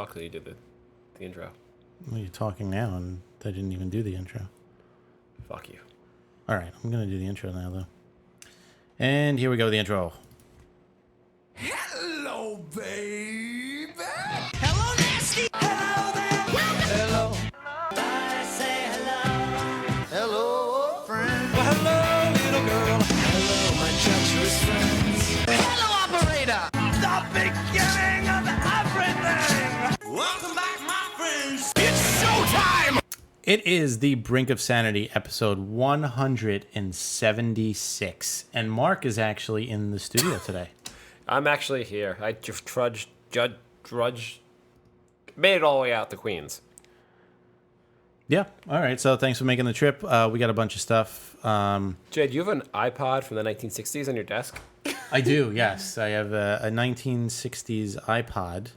You did the intro. Well, you're talking now, and I didn't even do the intro. Fuck you. All right, I'm going to do the intro now, though. And here we go with the intro. Hello, baby. Hello, nasty. Hello there. Hello. I say hello. Hello, friend. Well, hello, little girl. Hello, my treacherous friends. Hello, operator. The beginning of everything. Welcome back, my friends. It's showtime. It is the Brink of Sanity, episode 176. And Mark is actually in the studio today. I'm actually here. I just drudge, made it all the way out to Queens. Yeah, all right. So thanks for making the trip. We got a bunch of stuff. Jay, do you have an iPod from the 1960s on your desk? I do, yes. I have a 1960s iPod,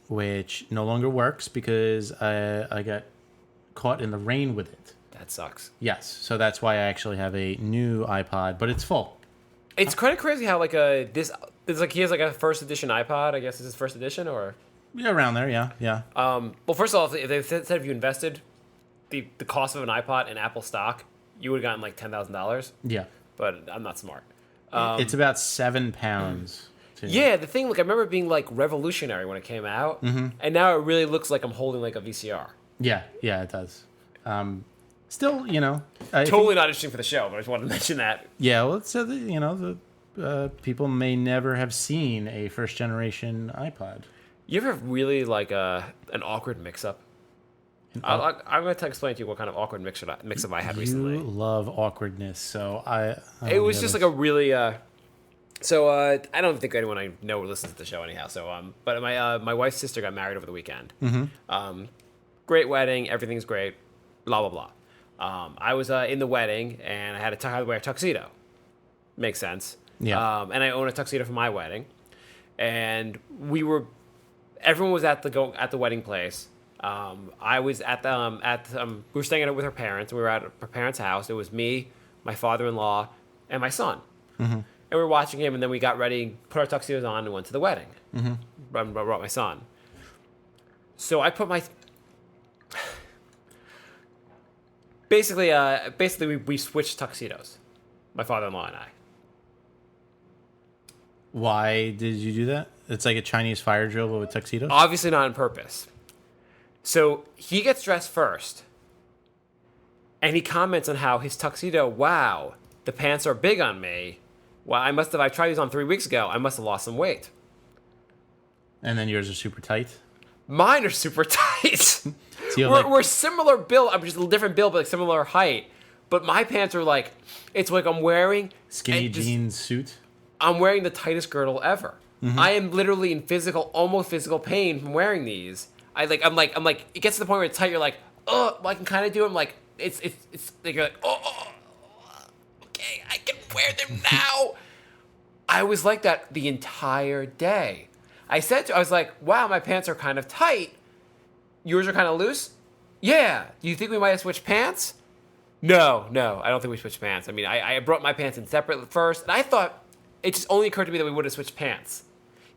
which no longer works because I got caught in the rain with it. That sucks. Yes, so that's why I actually have a new iPod, but it's full. It's kind of crazy how he has like a first edition iPod. I guess is his first edition or Yeah, around there, yeah. well, first of all, if they said if you invested the cost of an iPod in Apple stock, you would have gotten like $10,000. Yeah. But I'm not smart. It's about £7. Yeah, the thing, like I remember it being like revolutionary when it came out, and now it really looks like I'm holding like a VCR. Yeah, it does. Still, Totally not interesting for the show, but I just wanted to mention that. Yeah, well, so the people may never have seen a first generation iPod. You ever really like an awkward mix-up? I'm going to explain to you what kind of awkward mix-up I had recently. You love awkwardness, so it was just like a really. So I don't think anyone I know listens to the show anyhow. So but my wife's sister got married over the weekend. Mm-hmm. Great wedding, everything's great. Blah blah blah. I was in the wedding and I had to wear a tuxedo. Makes sense. Yeah. And I own a tuxedo for my wedding, and everyone was at the wedding place. I was we were staying with her parents. We were at her parents' house. It was me, my father-in-law, and my son. Mm-hmm. And we were watching him, and then we got ready, put our tuxedos on, and went to the wedding. Mm-hmm. Brought my son. So I put my... Basically, we switched tuxedos, my father-in-law and I. Why did you do that? It's like a Chinese fire drill, but with tuxedos? Obviously not on purpose. So he gets dressed first, and he comments on how his tuxedo, wow, the pants are big on me. Well, I tried these on 3 weeks ago. I must have lost some weight. And then yours are super tight? Mine are super tight. So we're similar build. I'm just a different build, but like similar height. But my pants are like, it's like I'm wearing... Skinny jeans suit? I'm wearing the tightest girdle ever. Mm-hmm. I am literally in almost physical pain from wearing these. I'm like, it gets to the point where it's tight. You're like, oh, well, I can kind of do it. I'm like, it's like, you're like, oh, okay, I can wear them now. I was like that the entire day. I was like, wow, my pants are kind of tight. Yours are kind of loose? Yeah. Do you think we might have switched pants? No, I don't think we switched pants. I mean, I brought my pants in separate first, and I thought, it just only occurred to me that we would have switched pants.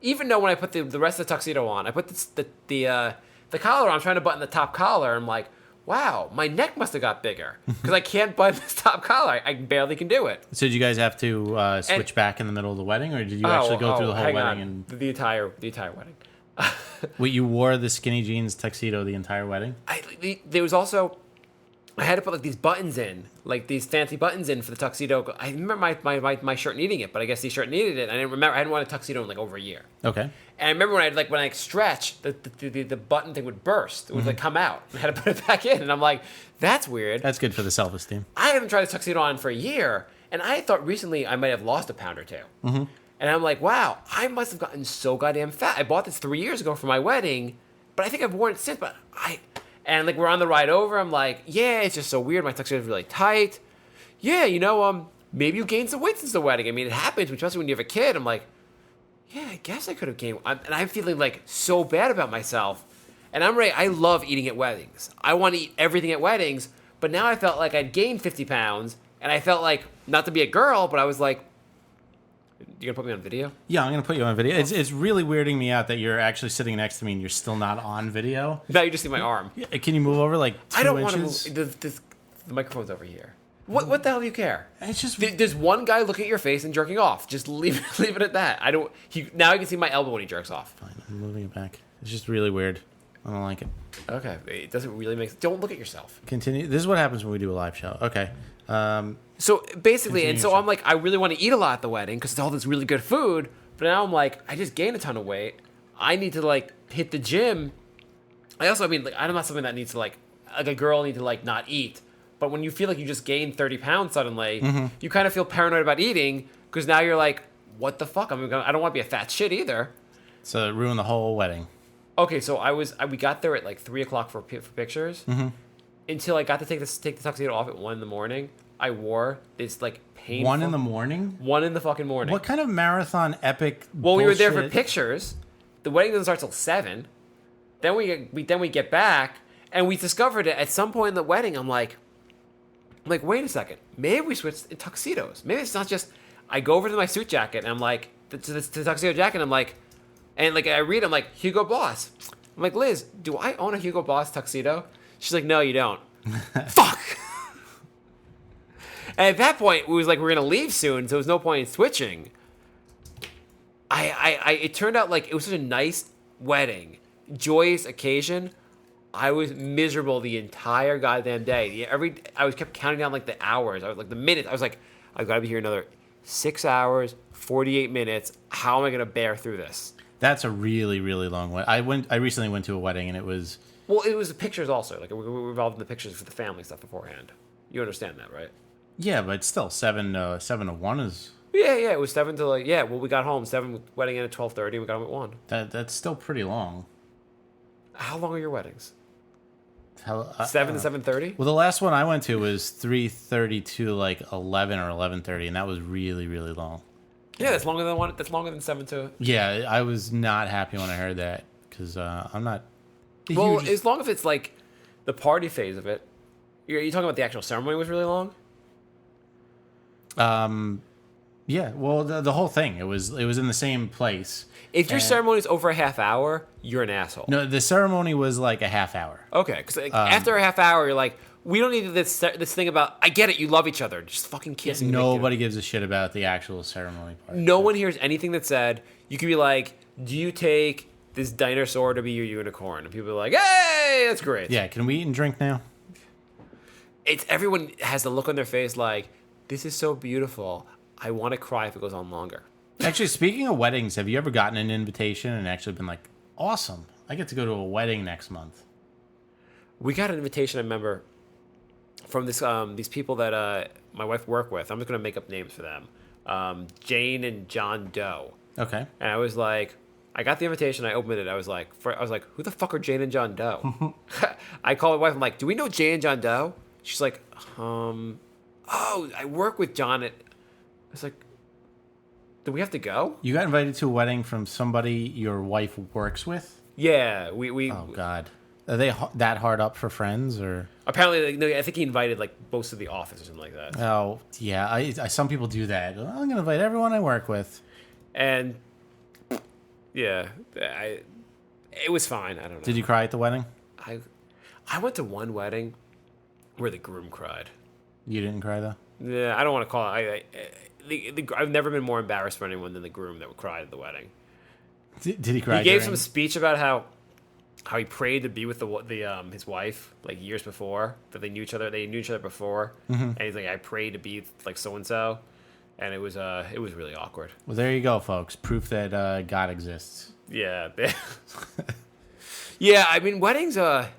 Even though when I put the rest of the tuxedo on, I put the collar on, I'm trying to button the top collar, I'm like, wow, my neck must have got bigger. Because I can't button this top collar. I barely can do it. So did you guys have to switch back in the middle of the wedding, or did you actually go through the whole wedding? And the entire wedding. Wait, you wore the skinny jeans tuxedo the entire wedding? There was also... I had to put like these buttons in, like these fancy buttons in for the tuxedo. I remember my shirt needing it, but I guess the shirt needed it. I didn't remember. I hadn't worn a tuxedo in like over a year. Okay. And I remember when I stretched, the button thing would burst. It would like come out. I had to put it back in, and I'm like, that's weird. That's good for the self-esteem. I haven't tried a tuxedo on for a year, and I thought recently I might have lost a pound or two. Mm-hmm. And I'm like, wow, I must have gotten so goddamn fat. I bought this 3 years ago for my wedding, but I think I've worn it since. And like we're on the ride over, I'm like, yeah, it's just so weird. My tuxedo is really tight. Yeah, maybe you gained some weight since the wedding. I mean, it happens, especially when you have a kid. I'm like, yeah, I guess I could have gained. And I'm feeling like so bad about myself. And I'm ready. I love eating at weddings. I want to eat everything at weddings. But now I felt like I'd gained 50 pounds, and I felt like, not to be a girl, but I was like, You gonna put me on video? Yeah, I'm gonna put you on video. It's really weirding me out that you're actually sitting next to me and you're still not on video. Now you just see my arm. Yeah, can you move over like 2 I don't want inches? to move. The microphone's over here. What the hell do you care? It's just There's one guy looking at your face and jerking off. Just leave it at that. I don't. Now you can see my elbow when he jerks off. fine. I'm moving it back. It's just really weird. I don't like it. Okay, it doesn't really make. Don't look at yourself. Continue. This is what happens when we do a live show. Okay. So basically, Continue and so your I'm like, I really want to eat a lot at the wedding because it's all this really good food. But now I'm like, I just gained a ton of weight. I need to like hit the gym. I mean, like, I'm not something that needs to like a girl need to like not eat. But when you feel like you just gained 30 pounds suddenly, you kind of feel paranoid about eating because now you're like, what the fuck? I don't want to be a fat shit either. So it ruined the whole wedding. Okay, so we got there at like 3:00 for pictures. Until I got to take the tuxedo off at 1 in the morning. I wore this like painful 1 in the morning? 1 in the fucking morning. What kind of marathon epic? Well, we were there for bullshit? pictures. The wedding doesn't start till 7. Then we get back and we discovered it at some point in the wedding. I'm like, wait a second. Maybe we switched tuxedos. Maybe it's not just. I go over to my suit jacket and I'm like to the tuxedo jacket. I'm like, and like I read. I'm like Hugo Boss. I'm like, Liz, do I own a Hugo Boss tuxedo? She's like, no, you don't. Fuck. And at that point, it was like we're gonna leave soon, so there was no point in switching. It turned out like it was such a nice wedding, joyous occasion. I was miserable the entire goddamn day. I kept counting down like the hours. I was like the minutes. I was like, I've got to be here another 6 hours, 48 minutes. How am I gonna bear through this? That's a really, really long way. I recently went to a wedding and it was. Well, it was the pictures also. Like we were involved in the pictures for the family stuff beforehand. You understand that, right? Yeah, but still 7 to 1 is. Yeah. It was 7 to like Well, we got home 7. Wedding ended at 12:30. We got home at 1. That's still pretty long. How long are your weddings? 7 to 7:30. Well, the last one I went to was 3:30 to like 11 or 11:30, and that was really, really long. Yeah, that's longer than one. That's longer than 7 to. Yeah, I was not happy when I heard that because I'm not. Well, as long as it's like the party phase of it. You're talking about the actual ceremony was really long. Yeah, well, the whole thing it was in the same place. If your ceremony is over a half hour, you're an asshole. No, the ceremony was like a half hour. Okay, because after a half hour, you're like, we don't need this thing about. I get it, you love each other, just fucking kiss. And Nobody gives a shit about the actual ceremony part. No one hears anything that's said. You could be like, do you take this dinosaur to be your unicorn? And people are like, hey, that's great. Yeah, can we eat and drink now? It's everyone has the look on their face like, this is so beautiful. I want to cry if it goes on longer. Actually, speaking of weddings, have you ever gotten an invitation and actually been like, awesome, I get to go to a wedding next month? We got an invitation, I remember, from these people that my wife worked with. I'm just going to make up names for them. Jane and John Doe. Okay. And I was like, I got the invitation, I opened it, I was like, who the fuck are Jane and John Doe? I called my wife, I'm like, do we know Jane and John Doe? She's like, oh, I work with John at... I was like, do we have to go? You got invited to a wedding from somebody your wife works with? Yeah, we Oh, God. Are they that hard up for friends, or? Apparently, like, no, I think he invited like most of the office or something like that. Oh, yeah. I some people do that. I'm going to invite everyone I work with. And yeah, it was fine. I don't know. Did you cry at the wedding? I went to one wedding where the groom cried. You didn't cry, though? Yeah, I don't want to call it. I've never been more embarrassed for anyone than the groom that cried at the wedding. Did he cry? He gave some speech about how he prayed to be with his wife like years before, that they knew each other. They knew each other before, and he's like, I prayed to be like so and so, and it was really awkward. Well, there you go, folks. Proof that God exists. Yeah, yeah. I mean, weddings. Yeah,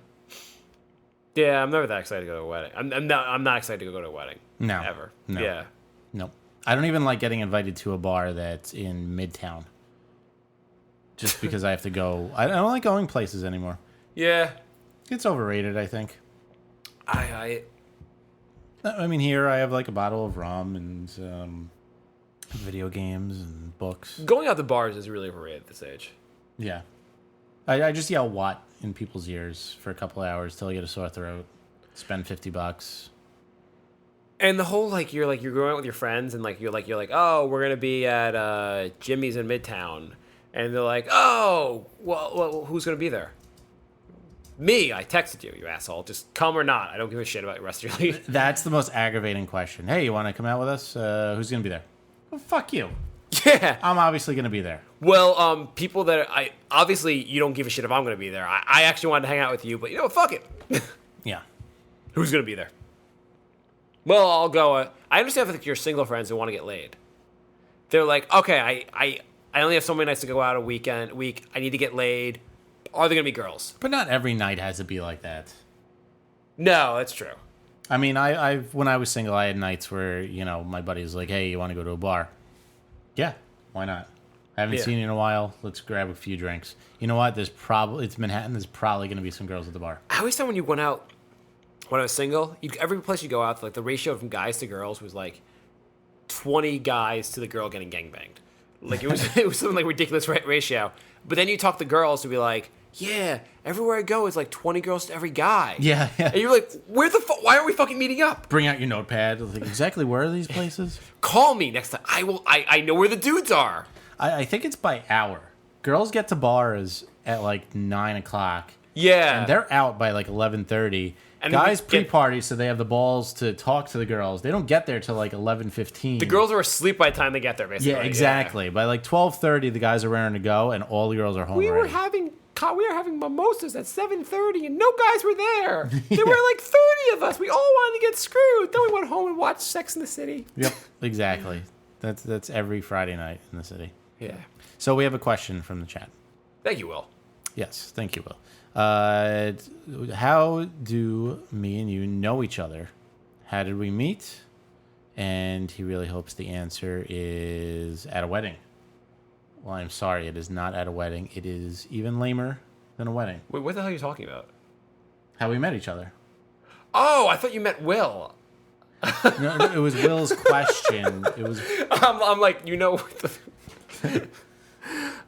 I'm never that excited to go to a wedding. I'm not excited to go to a wedding. No, ever. No. Yeah. Nope. I don't even like getting invited to a bar that's in Midtown. Just because I have to go. I don't like going places anymore. Yeah. It's overrated, I think. I mean, here I have like a bottle of rum and video games and books. Going out to bars is really overrated at this age. Yeah. I just yell "what" in people's ears for a couple of hours till I get a sore throat. Spend $50. And the whole you're going out with your friends and you're like, oh, we're gonna be at Jimmy's in Midtown, and they're like, oh, well, who's gonna be there? Me. I texted you, you asshole. Just come or not. I don't give a shit about the rest of your league. That's the most aggravating question. Hey, you want to come out with us? Who's gonna be there? Well, fuck you. Yeah. I'm obviously gonna be there. Well, people that I obviously you don't give a shit if I'm gonna be there. I actually wanted to hang out with you, but you know what? Fuck it. Yeah. Who's gonna be there? Well, I'll go. I understand if you're single friends who want to get laid. They're like, okay, I only have so many nights to go out a week. I need to get laid. Are there gonna be girls? But not every night has to be like that. No, that's true. I mean, I when I was single, I had nights where my buddy was like, "Hey, you want to go to a bar?" Yeah, why not? I haven't seen you in a while. Let's grab a few drinks. You know what? It's Manhattan. There's probably gonna be some girls at the bar. I always thought when you went out, when I was single, every place you go out, the ratio from guys to girls was 20 guys to the girl getting gangbanged. It was something ridiculous ratio. But then you talk to girls who be like, yeah, everywhere I go is 20 girls to every guy. Yeah. And you're like, why aren't we fucking meeting up? Bring out your notepad. Exactly where are these places? Call me next time. I know where the dudes are. I think it's by hour. Girls get to bars at 9 o'clock. Yeah. And they're out by 11:30. And guys pre-party, so they have the balls to talk to the girls. They don't get there till 11:15. The girls are asleep by the time they get there, basically. Yeah, exactly. Yeah. By 12:30, the guys are raring to go, and all the girls are home. We were having mimosas at 7:30, and no guys were there. There were 30 of us. We all wanted to get screwed. Then we went home and watched Sex in the City. Yep, exactly. That's every Friday night in the city. Yeah. So we have a question from the chat. Thank you, Will. Yes, thank you, Will. How do me and you know each other? How did we meet? And he really hopes the answer is at a wedding. Well, I'm sorry, it is not at a wedding. It is even lamer than a wedding. Wait, what the hell are you talking about? How we met each other. Oh, I thought you meant Will. No, it was Will's question. It was. I'm like, Will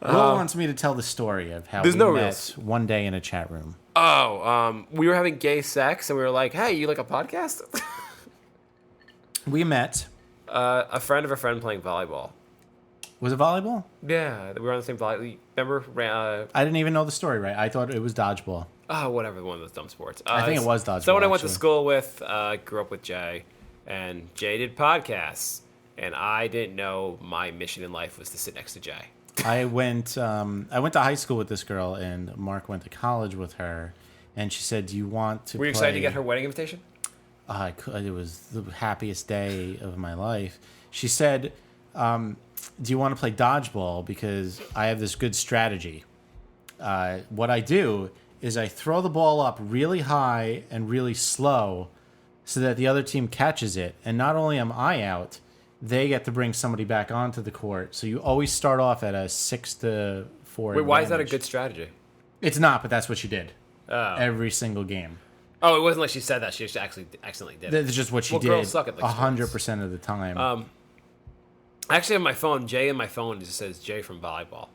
wants me to tell the story of how we met one day in a chat room. Oh, we were having gay sex, and we were like, hey, you like a podcast? We met. A friend of a friend playing volleyball. Was it volleyball? Yeah, we were on the same volleyball. Remember? I didn't even know the story right. I thought it was dodgeball. Oh, whatever, one of those dumb sports. I think it was dodgeball. Someone I went to school with, grew up with Jay, and Jay did podcasts, and I didn't know my mission in life was to sit next to Jay. I went to high school with this girl, and Marc went to college with her, and she said, "Do you want to?" Were you excited to get her wedding invitation? I could. It was the happiest day of my life. She said, "Do you want to play dodgeball? Because I have this good strategy. What I do is I throw the ball up really high and really slow, so that the other team catches it, and not only am I out." They get to bring somebody back onto the court. So you always start off at a 6-4. Wait, why is that a good strategy? It's not, but that's what she did. Every single game. Oh, it wasn't like she said that. She just actually accidentally did it. That's just what she did. Girls suck at 100% of the time. I actually have my phone. Jay in my phone just says Jay from volleyball.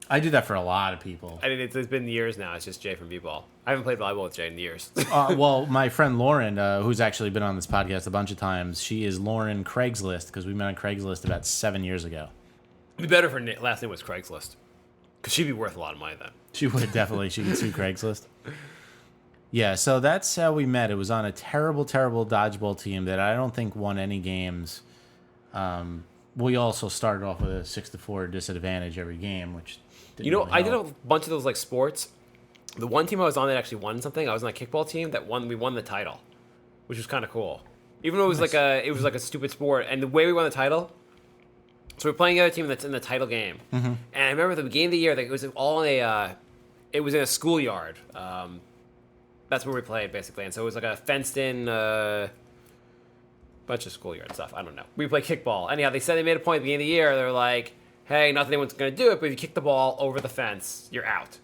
I do that for a lot of people. I mean, it's been years now. It's just Jay from b-ball. I haven't played volleyball with Jay in years. Well, my friend Lauren, who's actually been on this podcast a bunch of times, she is Lauren Craigslist, because we met on Craigslist about 7 years ago. It'd be better if her last name was Craigslist, because she'd be worth a lot of money then. She would definitely. She could sue Craigslist. Yeah, so that's how we met. It was on a terrible, terrible dodgeball team that I don't think won any games. We also started off with a 6-4 disadvantage every game, which didn't really I did help. a bunch of those sports. The one team I was on that actually won something. I was on a kickball team that we won the title, which was kind of cool. Even though it was nice. like a stupid sport, and the way we won the title. So we're playing the other team that's in the title game, and I remember at the beginning of the year, it was all in it was in a schoolyard. That's where we played basically, and so it was like a fenced-in bunch of schoolyard stuff. I don't know. We played kickball. Anyhow, they said they made a point at the beginning of the year. They're like, "Hey, not that anyone's going to do it, but if you kick the ball over the fence, you're out."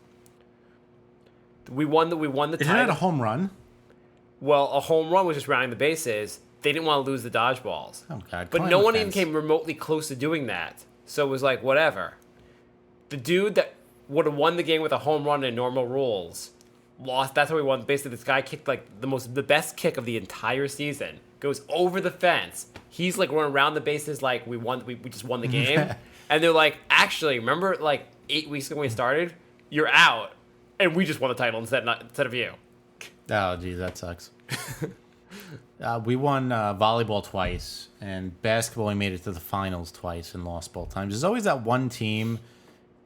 We won the title. Isn't that a home run? Well, a home run was just rounding the bases. They didn't want to lose the dodgeballs. Oh, God. But no one even came remotely close to doing that. So it was like, whatever. The dude that would have won the game with a home run in normal rules lost. That's how we won. Basically, this guy kicked the best kick of the entire season. goes over the fence. He's like running around the bases like we just won the game. And they're like, actually, remember like 8 weeks ago when we started? You're out. And we just won the title instead of you. Oh, geez, that sucks. We won volleyball twice, and basketball we made it to the finals twice and lost both times. There's always that one team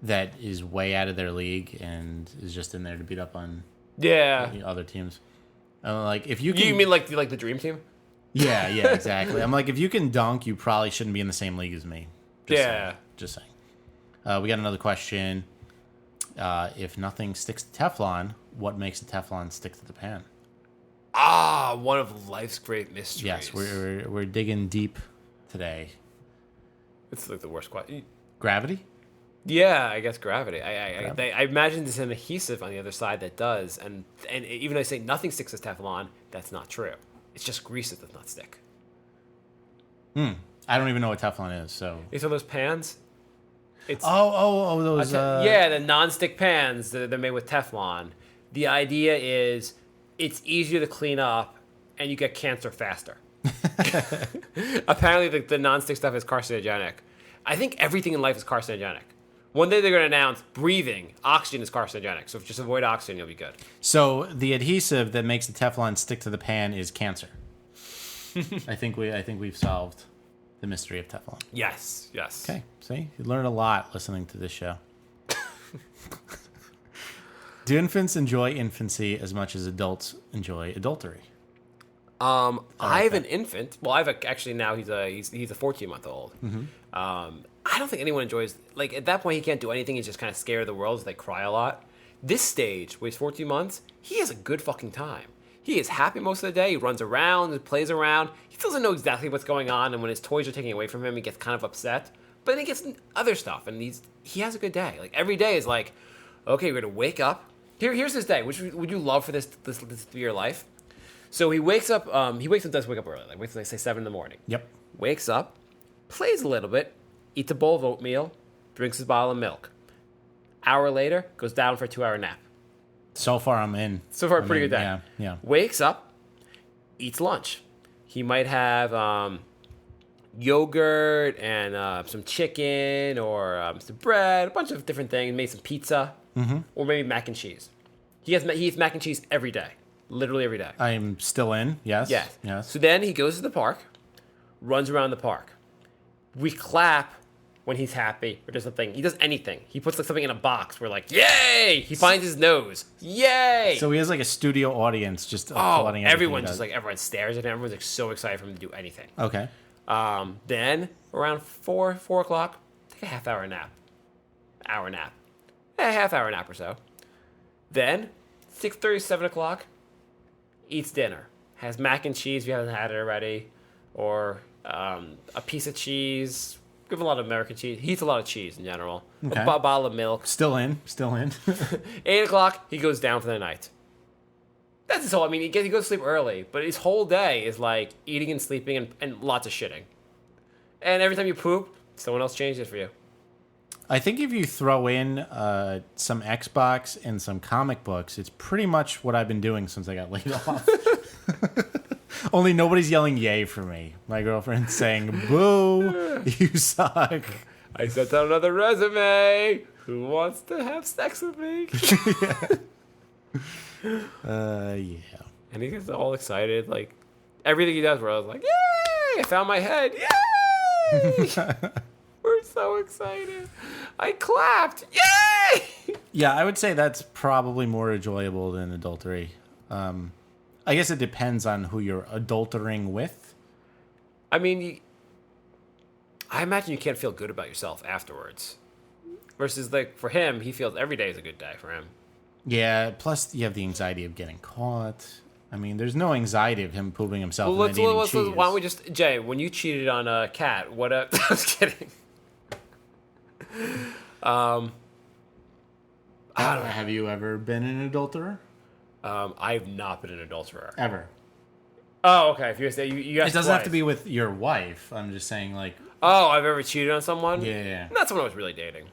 that is way out of their league and is just in there to beat up on other teams. Like if you can, you mean like the dream team? Yeah, exactly. I'm like, if you can dunk, you probably shouldn't be in the same league as me. Just saying. We got another question. If nothing sticks to Teflon, what makes a Teflon stick to the pan? One of life's great mysteries. Yes, we're digging deep today. It's like the worst question. Gravity? Yeah, I guess gravity. I imagine there's an adhesive on the other side that does, and even though I say nothing sticks to Teflon, that's not true. It's just grease that does not stick. I don't even know what Teflon is, so... These are those pans? It's those... Yeah, the non-stick pans. They're made with Teflon. The idea is it's easier to clean up, and you get cancer faster. Apparently, the non-stick stuff is carcinogenic. I think everything in life is carcinogenic. One day they're going to announce breathing, oxygen is carcinogenic. So if just avoid oxygen, you'll be good. So the adhesive that makes the Teflon stick to the pan is cancer. I think we've solved the mystery of Teflon. Yes. Okay, see? You learn a lot listening to this show. Do infants enjoy infancy as much as adults enjoy adultery? I have an infant. Well, actually now he's a 14-month-old. Mm-hmm. I don't think anyone enjoys, like, at that point he can't do anything. He's just kind of scared of the world. So they cry a lot. This stage, where he's 14 months, he has a good fucking time. He is happy most of the day. He runs around and plays around. He doesn't know exactly what's going on, and when his toys are taken away from him, he gets kind of upset. But then he gets other stuff, and he has a good day. Like, every day is like, okay, we're gonna wake up. Here's his day. Which would you love for this to be your life? So he wakes up. Does wake up early. Like wakes up, like, say 7 in the morning. Yep. Wakes up, plays a little bit, eats a bowl of oatmeal, drinks his bottle of milk. Hour later, goes down for a 2-hour nap. So far, I'm in. So far, pretty good day. Yeah. Wakes up, eats lunch. He might have yogurt and some chicken or some bread, a bunch of different things. Maybe some pizza, or maybe mac and cheese. He eats mac and cheese every day, literally every day. I'm still in. Yes. Yes. So then he goes to the park, runs around the park. We clap when he's happy or does something. He does anything. He puts like something in a box. We're like, yay! He finds his nose. Yay! So he has like a studio audience just applauding everything everyone everyone stares at him. Everyone's like so excited for him to do anything. Okay. Then around 4 o'clock, take a half-hour nap. A half-hour nap or so. Then 6:30, 7 o'clock, eats dinner. Has mac and cheese if you haven't had it already, or a piece of cheese. Give him a lot of American cheese. He eats a lot of cheese in general. Okay. A bottle of milk. Still in. 8 o'clock, he goes down for the night. That's his whole. I mean, he goes to sleep early, but his whole day is like eating and sleeping and lots of shitting. And every time you poop, someone else changes it for you. I think if you throw in some Xbox and some comic books, it's pretty much what I've been doing since I got laid off. Only nobody's yelling yay for me. My girlfriend's saying, boo, you suck. I sent out another resume. Who wants to have sex with me? Yeah. And he gets all excited. Like, everything he does, where I was like, yay! I found my head. Yay! We're so excited. I clapped. Yay! Yeah, I would say that's probably more enjoyable than adultery. I guess it depends on who you're adultering with. I mean, I imagine you can't feel good about yourself afterwards. Versus, like, for him, he feels every day is a good day for him. Yeah, plus you have the anxiety of getting caught. I mean, there's no anxiety of him pooping himself Well, and then eating cheese. why don't we just... Jay, when you cheated on a cat, what... I was kidding. I don't know. Have you ever been an adulterer? I've not been an adulterer. Ever. Oh, okay. If you say you It doesn't have to be with your wife. I'm just saying, like... Oh, I've ever cheated on someone? Yeah. Not someone I was really dating.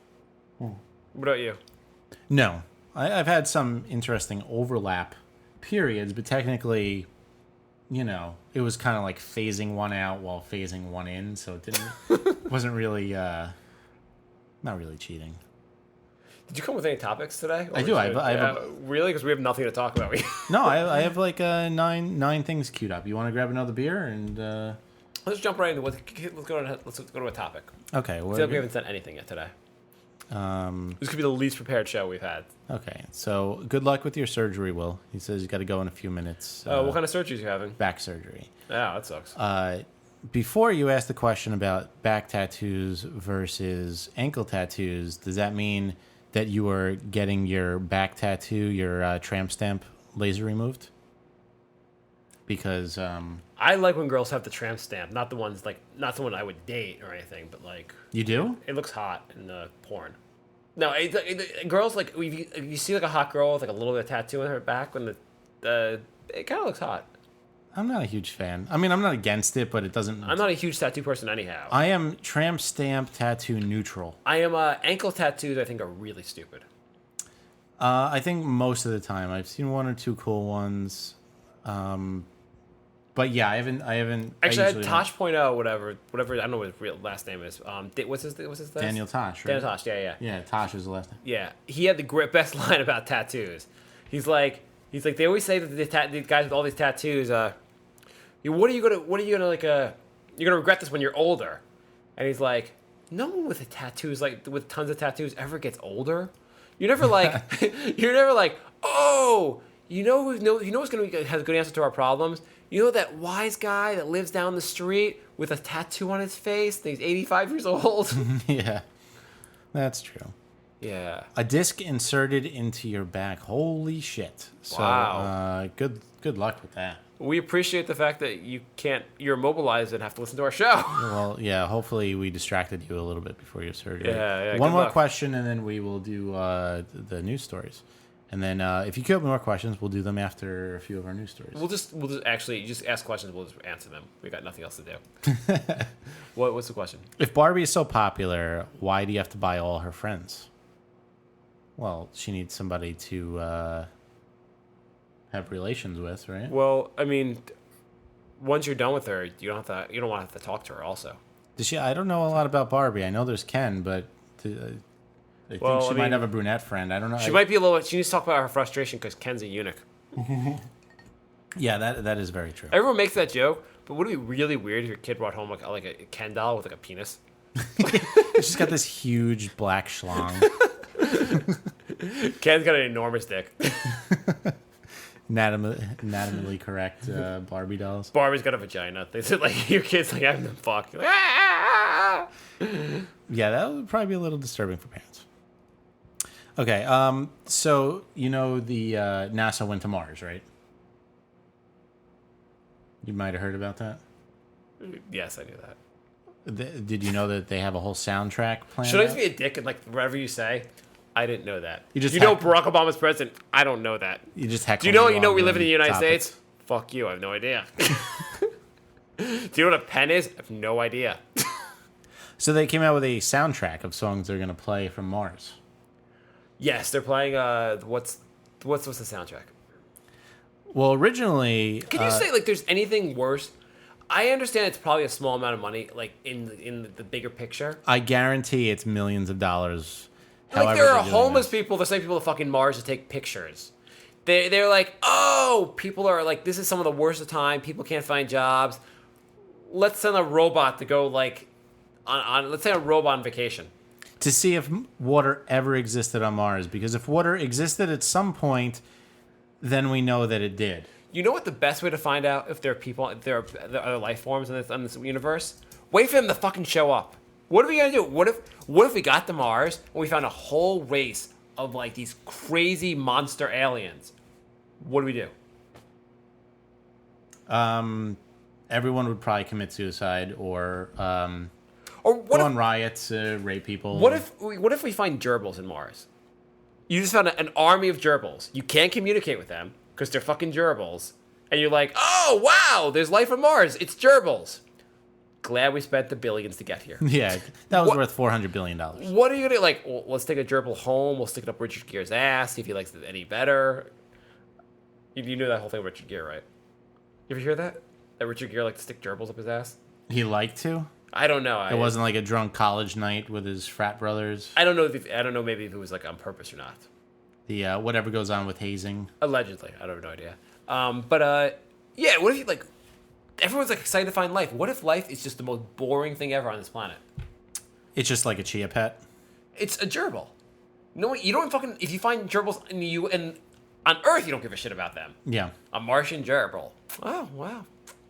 What about you? No. I've had some interesting overlap periods, but technically you know, it was kind of like phasing one out while phasing one in, so it wasn't really, not really cheating. Did you come with any topics today? I do. I have really? Because we have nothing to talk about. No, I have like nine things queued up. You want to grab another beer and? Let's jump right into let's go to a topic. Okay. I feel like we haven't said anything yet today. This could be the least prepared show we've had. Okay, so good luck with your surgery, Will. He says you got to go in a few minutes. What kind of surgery are you having? Back surgery. Yeah, that sucks. Before you asked the question about back tattoos versus ankle tattoos, does that mean that you are getting your back tattoo, your tramp stamp laser removed? Because I like when girls have the tramp stamp, not someone I would date or anything, but like you do. It looks hot in the porn. No, girls like if you see like a hot girl with like a little bit of tattoo on her back when it kind of looks hot. I'm not a huge fan. I mean, I'm not against it, but it doesn't. I'm not a huge tattoo person anyhow. I am tramp stamp tattoo neutral. I am ankle tattoos. I think are really stupid. I think most of the time I've seen one or two cool ones. But yeah, I haven't. Actually, I had Tosh.0, whatever. I don't know what his real last name is. What's his last? Daniel Tosh. Right? Daniel Tosh. Yeah. Yeah, Tosh is the last name. Yeah, he had the best line about tattoos. He's like, they always say that the guys with all these tattoos, what are you gonna like, you're gonna regret this when you're older. And he's like, no one with tattoos, like with tons of tattoos, ever gets older. You're never like, oh, you know what's gonna has a good answer to our problems. You know that wise guy that lives down the street with a tattoo on his face? And he's 85 years old. Yeah, that's true. Yeah. A disc inserted into your back. Holy shit. So, wow. Good luck with that. We appreciate the fact that you're immobilized and have to listen to our show. Well, yeah, hopefully we distracted you a little bit before your surgery. Yeah. One more question, and then we will do the news stories. And then if you have more questions, we'll do them after a few of our news stories. We'll just actually just ask questions. We'll just answer them. We got nothing else to do. What's the question? If Barbie is so popular, why do you have to buy all her friends? Well, she needs somebody to have relations with, right? Well, I mean, once you're done with her, you don't want to have to talk to her. Also, does she? I don't know a lot about Barbie. I know there's Ken, but I think she might have a brunette friend. I don't know. She might be a little. She needs to talk about her frustration because Ken's a eunuch. Yeah, that is very true. Everyone makes that joke, but would it be really weird if your kid brought home like a Ken doll with like a penis? She's got this huge black schlong. Ken's got an enormous dick. Anatomically correct Barbie dolls. Barbie's got a vagina. They said like your kid's like having them fuck. Like, yeah, that would probably be a little disturbing for parents. Okay, so you know the NASA went to Mars, right? You might have heard about that. Yes, I knew that. Did you know that they have a whole soundtrack planned? Should I just be a dick and like whatever you say? I didn't know that. You know Barack Obama's president? I don't know that. You just heckle. Do you know we live in the United States? Fuck you. I have no idea. Do you know what a pen is? I have no idea. So they came out with a soundtrack of songs they're gonna play from Mars. Yes, they're playing. What's the soundtrack? Well, originally, can you say like there's anything worse? I understand it's probably a small amount of money, like in the bigger picture. I guarantee it's millions of dollars. Like there are homeless people, the same people to fucking Mars to take pictures. They're like, oh, people are like, this is some of the worst of time. People can't find jobs. Let's send a robot to go like on let's say a robot on vacation. To see if water ever existed on Mars. Because if water existed at some point, then we know that it did. You know what the best way to find out if there are other life forms in this universe? Wait for them to fucking show up. What are we gonna do? What if we got to Mars and we found a whole race of like these crazy monster aliens? What do we do? Everyone would probably commit suicide or go on riots, rape people. What if we find gerbils in Mars? You just found an army of gerbils. You can't communicate with them because they're fucking gerbils. And you're like, oh, wow, there's life on Mars. It's gerbils. Glad we spent the billions to get here. Yeah, that was worth $400 billion. What are you going to do? Like, well, let's take a gerbil home. We'll stick it up Richard Gere's ass, see if he likes it any better. You knew that whole thing with Richard Gere, right? You ever hear that? That Richard Gere liked to stick gerbils up his ass? He liked to? I don't know. It wasn't like a drunk college night with his frat brothers? I don't know maybe if it was like on purpose or not. The whatever goes on with hazing? Allegedly. I don't have no idea. Yeah, what if you, like, everyone's like excited to find life. What if life is just the most boring thing ever on this planet? It's just like a chia pet? It's a gerbil. No, you don't fucking, if you find gerbils and on Earth, you don't give a shit about them. Yeah. A Martian gerbil. Oh, wow.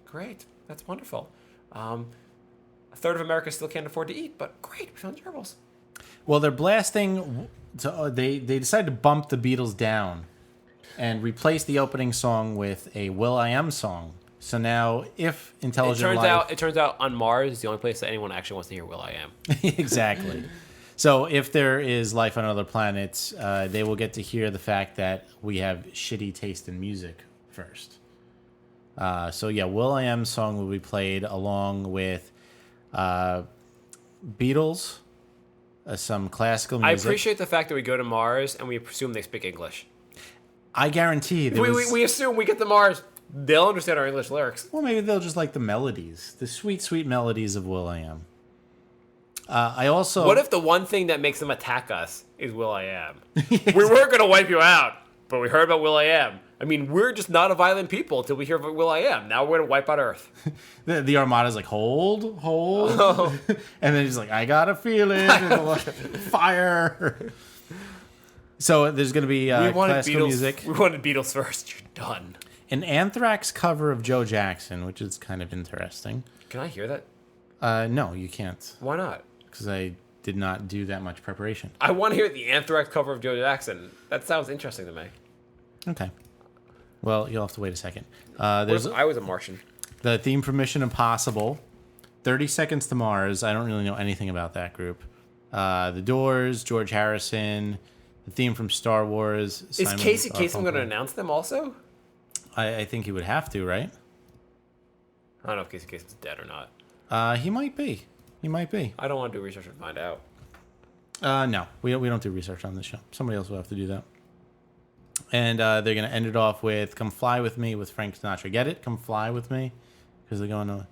Great. That's wonderful. A third of America still can't afford to eat, but great, we found gerbils. Well, they're blasting. They decided to bump the Beatles down and replace the opening song with a will.i.am song. So now, if intelligent life... It turns out on Mars is the only place that anyone actually wants to hear will.i.am. Exactly. So if there is life on other planets, they will get to hear the fact that we have shitty taste in music first. So yeah, will.i.am's song will be played along with Beatles, some classical music. I appreciate the fact that we go to Mars and we assume they speak English. I guarantee we assume we get to Mars, they'll understand our English lyrics. Well, maybe they'll just like the melodies, the sweet, sweet melodies of will.i.am. I also... What if the one thing that makes them attack us is will.i.am? We weren't going to wipe you out, but we heard about will.i.am. I mean, we're just not a violent people until we hear about will.i.am. Now we're going to wipe out Earth. the Armada's like, hold. Oh. And then he's like, I got a feeling. Fire. So there's going to be classical music. We wanted Beatles first. You're done. An Anthrax cover of Joe Jackson, which is kind of interesting. Can I hear that? No, you can't. Why not? Because I did not do that much preparation. I want to hear the Anthrax cover of Joe Jackson. That sounds interesting to me. Okay. Well, you'll have to wait a second. I was a Martian. The theme from Mission Impossible, 30 Seconds to Mars. I don't really know anything about that group. The Doors, George Harrison, the theme from Star Wars. Is Casey Kasem going to announce them also? I think he would have to, right? I don't know if Casey Kasem's dead or not. He might be. He might be. I don't want to do research and find out. No, we don't do research on this show. Somebody else will have to do that. And they're going to end it off with Come Fly With Me with Frank Sinatra. Get it? Come Fly With Me? Because they're going to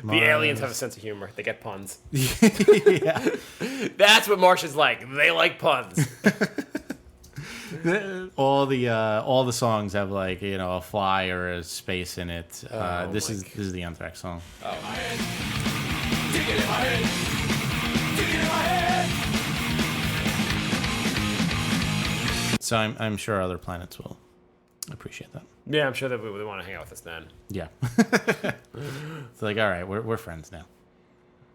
Mars. The aliens have a sense of humor. They get puns. Yeah. That's what Martians like. They like puns. all the songs have like, a fly or a space in it. This is the Anthrax song. Oh. Dig it in my head. Dig it in my head. So I'm sure other planets will appreciate that. Yeah, I'm sure that they want to hang out with us then. Yeah. It's like, all right, we're friends now.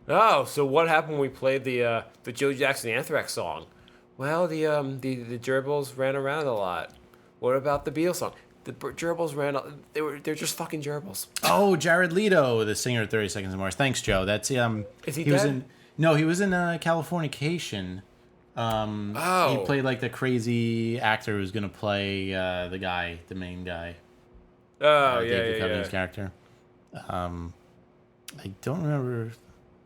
Oh, so what happened when we played the Joe Jackson Anthrax song? Well, the gerbils ran around a lot. What about the Beatles song? The gerbils they're just fucking gerbils. Oh, Jared Leto, the singer of 30 Seconds to Mars. Thanks, Joe. That's Is he dead? Was in Californication. He played like the crazy actor who's gonna play the main guy. Oh, David yeah. Duchovny's character. I don't remember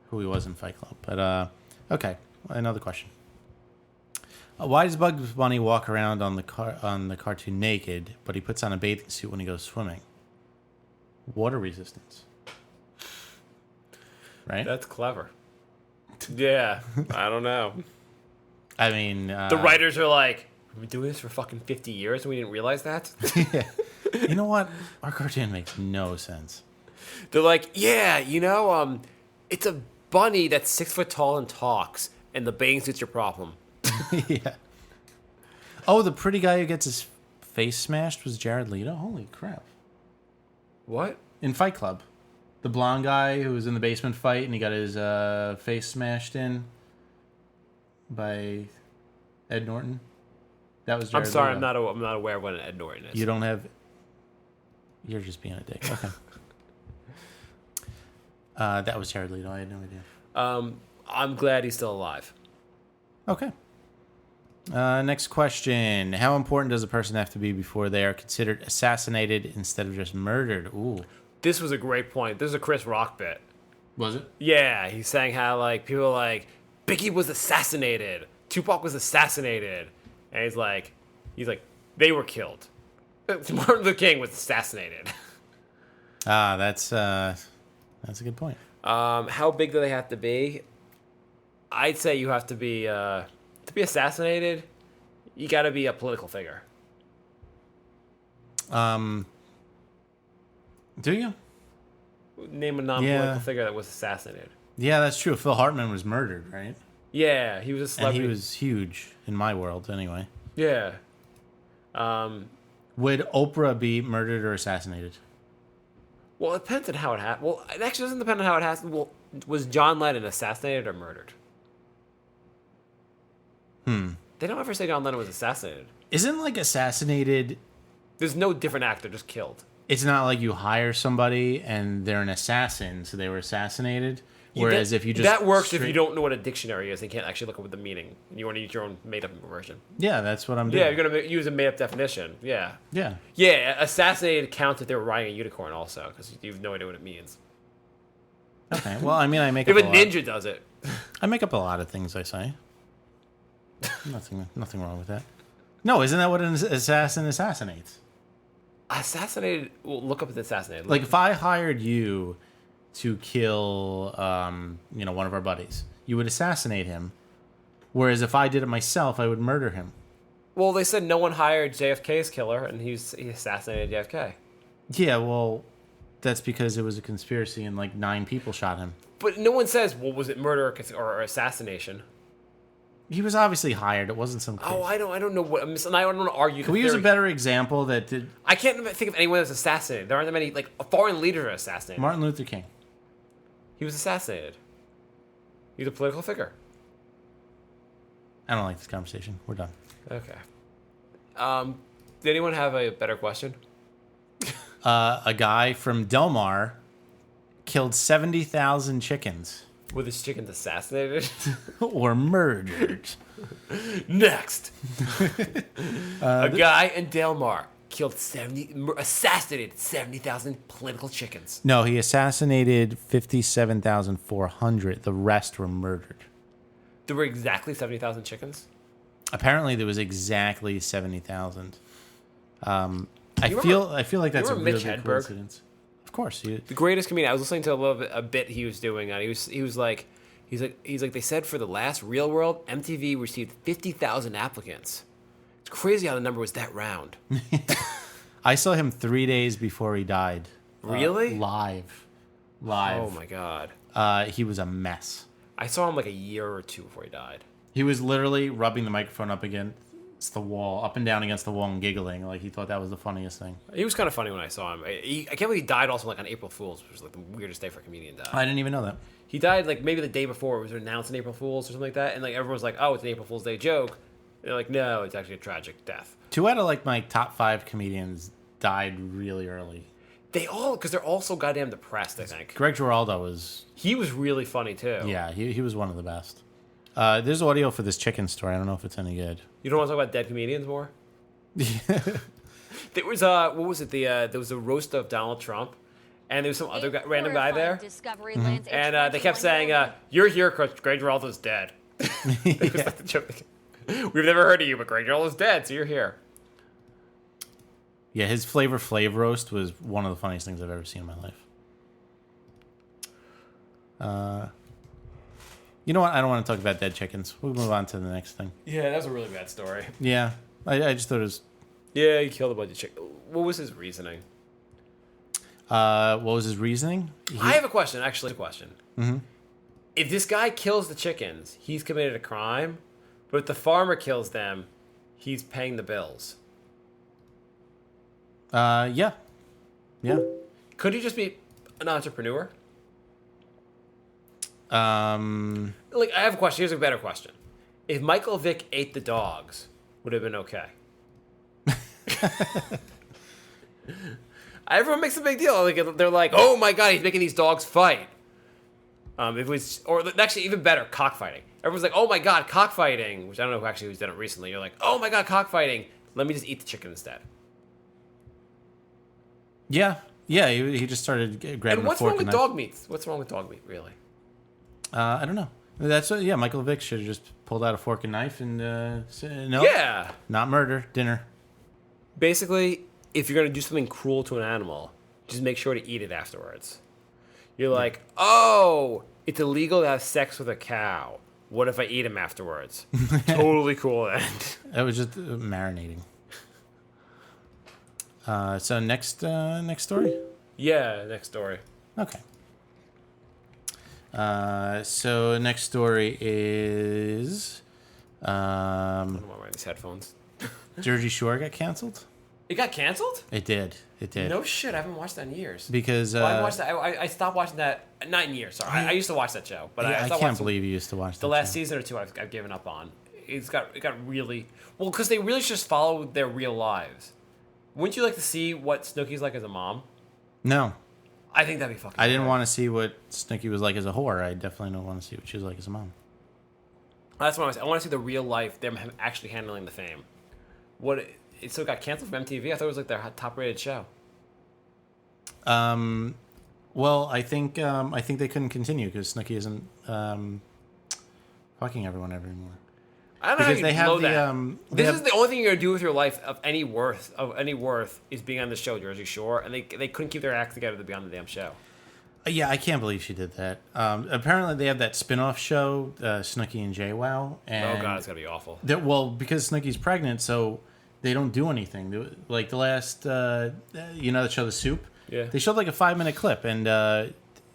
who he was in Fight Club, but okay. Another question. Why does Bugs Bunny walk around on the cartoon naked, but he puts on a bathing suit when he goes swimming? Water resistance. Right? That's clever. Yeah, I don't know. I mean... the writers are like, we've been doing this for fucking 50 years and we didn't realize that? Yeah. You know what? Our cartoon makes no sense. They're like, yeah, it's a bunny that's 6 foot tall and talks, and the bathing suit's your problem. Yeah. Oh, the pretty guy who gets his face smashed was Jared Leto? Holy crap. What? In Fight Club. The blonde guy who was in the basement fight and he got his face smashed in by Ed Norton. That was Jared I'm sorry, Leto. I'm not aware of what an Ed Norton is. You don't have... You're just being a dick. Okay. That was Jared Leto. I had no idea. I'm glad he's still alive. Okay. Next question. How important does a person have to be before they are considered assassinated instead of just murdered? Ooh. This was a great point. This is a Chris Rock bit. Was it? Yeah, he's saying how, like, people are like, Biggie was assassinated. Tupac was assassinated. And he's like, they were killed. Martin Luther King was assassinated. That's a good point. How big do they have to be? I'd say you have to be assassinated. You got to be a political figure. Do you? Name a non-political figure that was assassinated. Yeah, that's true. Phil Hartman was murdered, right? Yeah, he was a celebrity. And he was huge in my world, anyway. Yeah. Would Oprah be murdered or assassinated? Well, it depends on how it happened. Well, it actually doesn't depend on how it happened. Well, was John Lennon assassinated or murdered? They don't ever say John Lennon was assassinated. Isn't like assassinated? There's no different actor, just killed. It's not like you hire somebody and they're an assassin, so they were assassinated. Whereas if you just that works if you don't know what a dictionary is and can't actually look up the meaning. You want to use your own made up version. Yeah, that's what I'm doing. Yeah, you're gonna use a made up definition. Yeah. Yeah. Yeah, assassinated counts if they were riding a unicorn also, because you have no idea what it means. Okay. Well, I mean, I make if up a a ninja lot. does it. I make up a lot of things I say. Nothing wrong with that. No, isn't that what an assassin assassinates? Assassinated. Well, look up the assassinated. Like if I hired you to kill, one of our buddies, you would assassinate him. Whereas if I did it myself, I would murder him. Well, they said no one hired JFK's killer, and he assassinated JFK. Yeah, well, that's because it was a conspiracy and like 9 people shot him. But no one says, well, was it murder or assassination? He was obviously hired. It wasn't some case. Oh, I don't know what. I don't want to argue. Can we use a better example that did? I can't think of anyone that was assassinated. There aren't that many foreign leaders are assassinated. Martin Luther King. He was assassinated. He's a political figure. I don't like this conversation. We're done. Okay. Did anyone have a better question? A guy from Del Mar killed 70,000 chickens. Were these chickens assassinated? Or murdered. Next. A guy in Del Mar assassinated 70,000 political chickens. No, he assassinated 57,400. The rest were murdered. There were exactly 70,000 chickens? Apparently, there was exactly 70,000. I feel like that's a really good coincidence. Of course, the greatest comedian. I was listening to a bit he was doing. He was like, they said for the last Real World, MTV received 50,000 applicants. It's crazy how the number was that round. I saw him 3 days before he died. Really? Live. Oh my god. He was a mess. I saw him like a year or two before he died. He was literally rubbing the microphone up against the wall, up and down against the wall, and giggling like he thought that was the funniest thing. He was kind of funny when I saw him. I can't believe he died also like on April Fool's, which was like the weirdest day for a comedian to die. I didn't even know that. He died like maybe the day before it was announced on April Fool's or something like that, and like everyone was like, "Oh, it's an April Fool's Day joke." And they're like, "No, it's actually a tragic death." 2 out of like my top 5 comedians died really early. Because they're all so goddamn depressed. I think Greg Giraldo was. He was really funny too. Yeah, he was one of the best. There's audio for this chicken story. I don't know if it's any good. You don't want to talk about dead comedians more? There was what was it? There was a roast of Donald Trump, and there was some other random guy there, and they kept saying, "You're here because Greg Giraldo's dead." It was like the joke. We've never heard of you, but Greg Giraldo's dead, so you're here. Yeah, his Flavor Flav roast was one of the funniest things I've ever seen in my life. You know what? I don't want to talk about dead chickens. We'll move on to the next thing. Yeah, that was a really bad story. Yeah, I just thought it was... Yeah, he killed a bunch of chickens. What was his reasoning? What was his reasoning? I have a question, actually. Mm-hmm. If this guy kills the chickens, he's committed a crime, but if the farmer kills them, he's paying the bills. Yeah. Could he just be an entrepreneur? I have a question. Here's a better question. If Michael Vick ate the dogs, would it have been okay? Everyone makes a big deal. Like they're like, "Oh my god, he's making these dogs fight." Actually even better, cockfighting. Everyone's like, "Oh my god, cockfighting," which I don't know who's done it recently. You're like, "Oh my god, cockfighting. Let me just eat the chicken instead." Yeah. He just started grabbing and what's a fork wrong with and dog meat? What's wrong with dog meat, really? I don't know. Michael Vick should have just pulled out a fork and knife and said, no. Yeah. Not murder, dinner. Basically, if you're going to do something cruel to an animal, Just make sure to eat it afterwards. You're like, oh, it's illegal to have sex with a cow. What if I eat him afterwards? Totally cool then. That was just marinating. So next story? Yeah, next story. Okay. So next story is I don't want to wear these headphones. Jersey Shore got canceled? It got canceled? It did. No shit, I haven't watched that in years. Because Well, I watched that. I stopped watching that. Not in years. Sorry, I used to watch that show, but I I can't believe you used to watch that the last show. season or two. I've given up on. It got really well because they really just follow their real lives. Wouldn't you like to see what Snooki's like as a mom? No. I think that'd be fucking. I didn't cool. want to see what Snooki was like as a whore. I definitely don't want to see what she was like as a mom. That's what I was. I want to see the real life. Them actually handling the fame. So it got canceled from MTV. I thought it was like their top rated show. Well, I think they couldn't continue because Snooki isn't fucking everyone anymore. I don't know Because how they you have blow the that. This is the only thing you're gonna do with your life of any worth is being on the show Jersey Shore, and they couldn't keep their act together to be on the damn show. Yeah, I can't believe she did that. Apparently, they have that spin-off show, Snooki and JWoww. And Oh god, it's gonna be awful. well, because Snooki's pregnant, so they don't do anything. Like the last, the show The Soup? Yeah. They showed like a 5-minute clip, and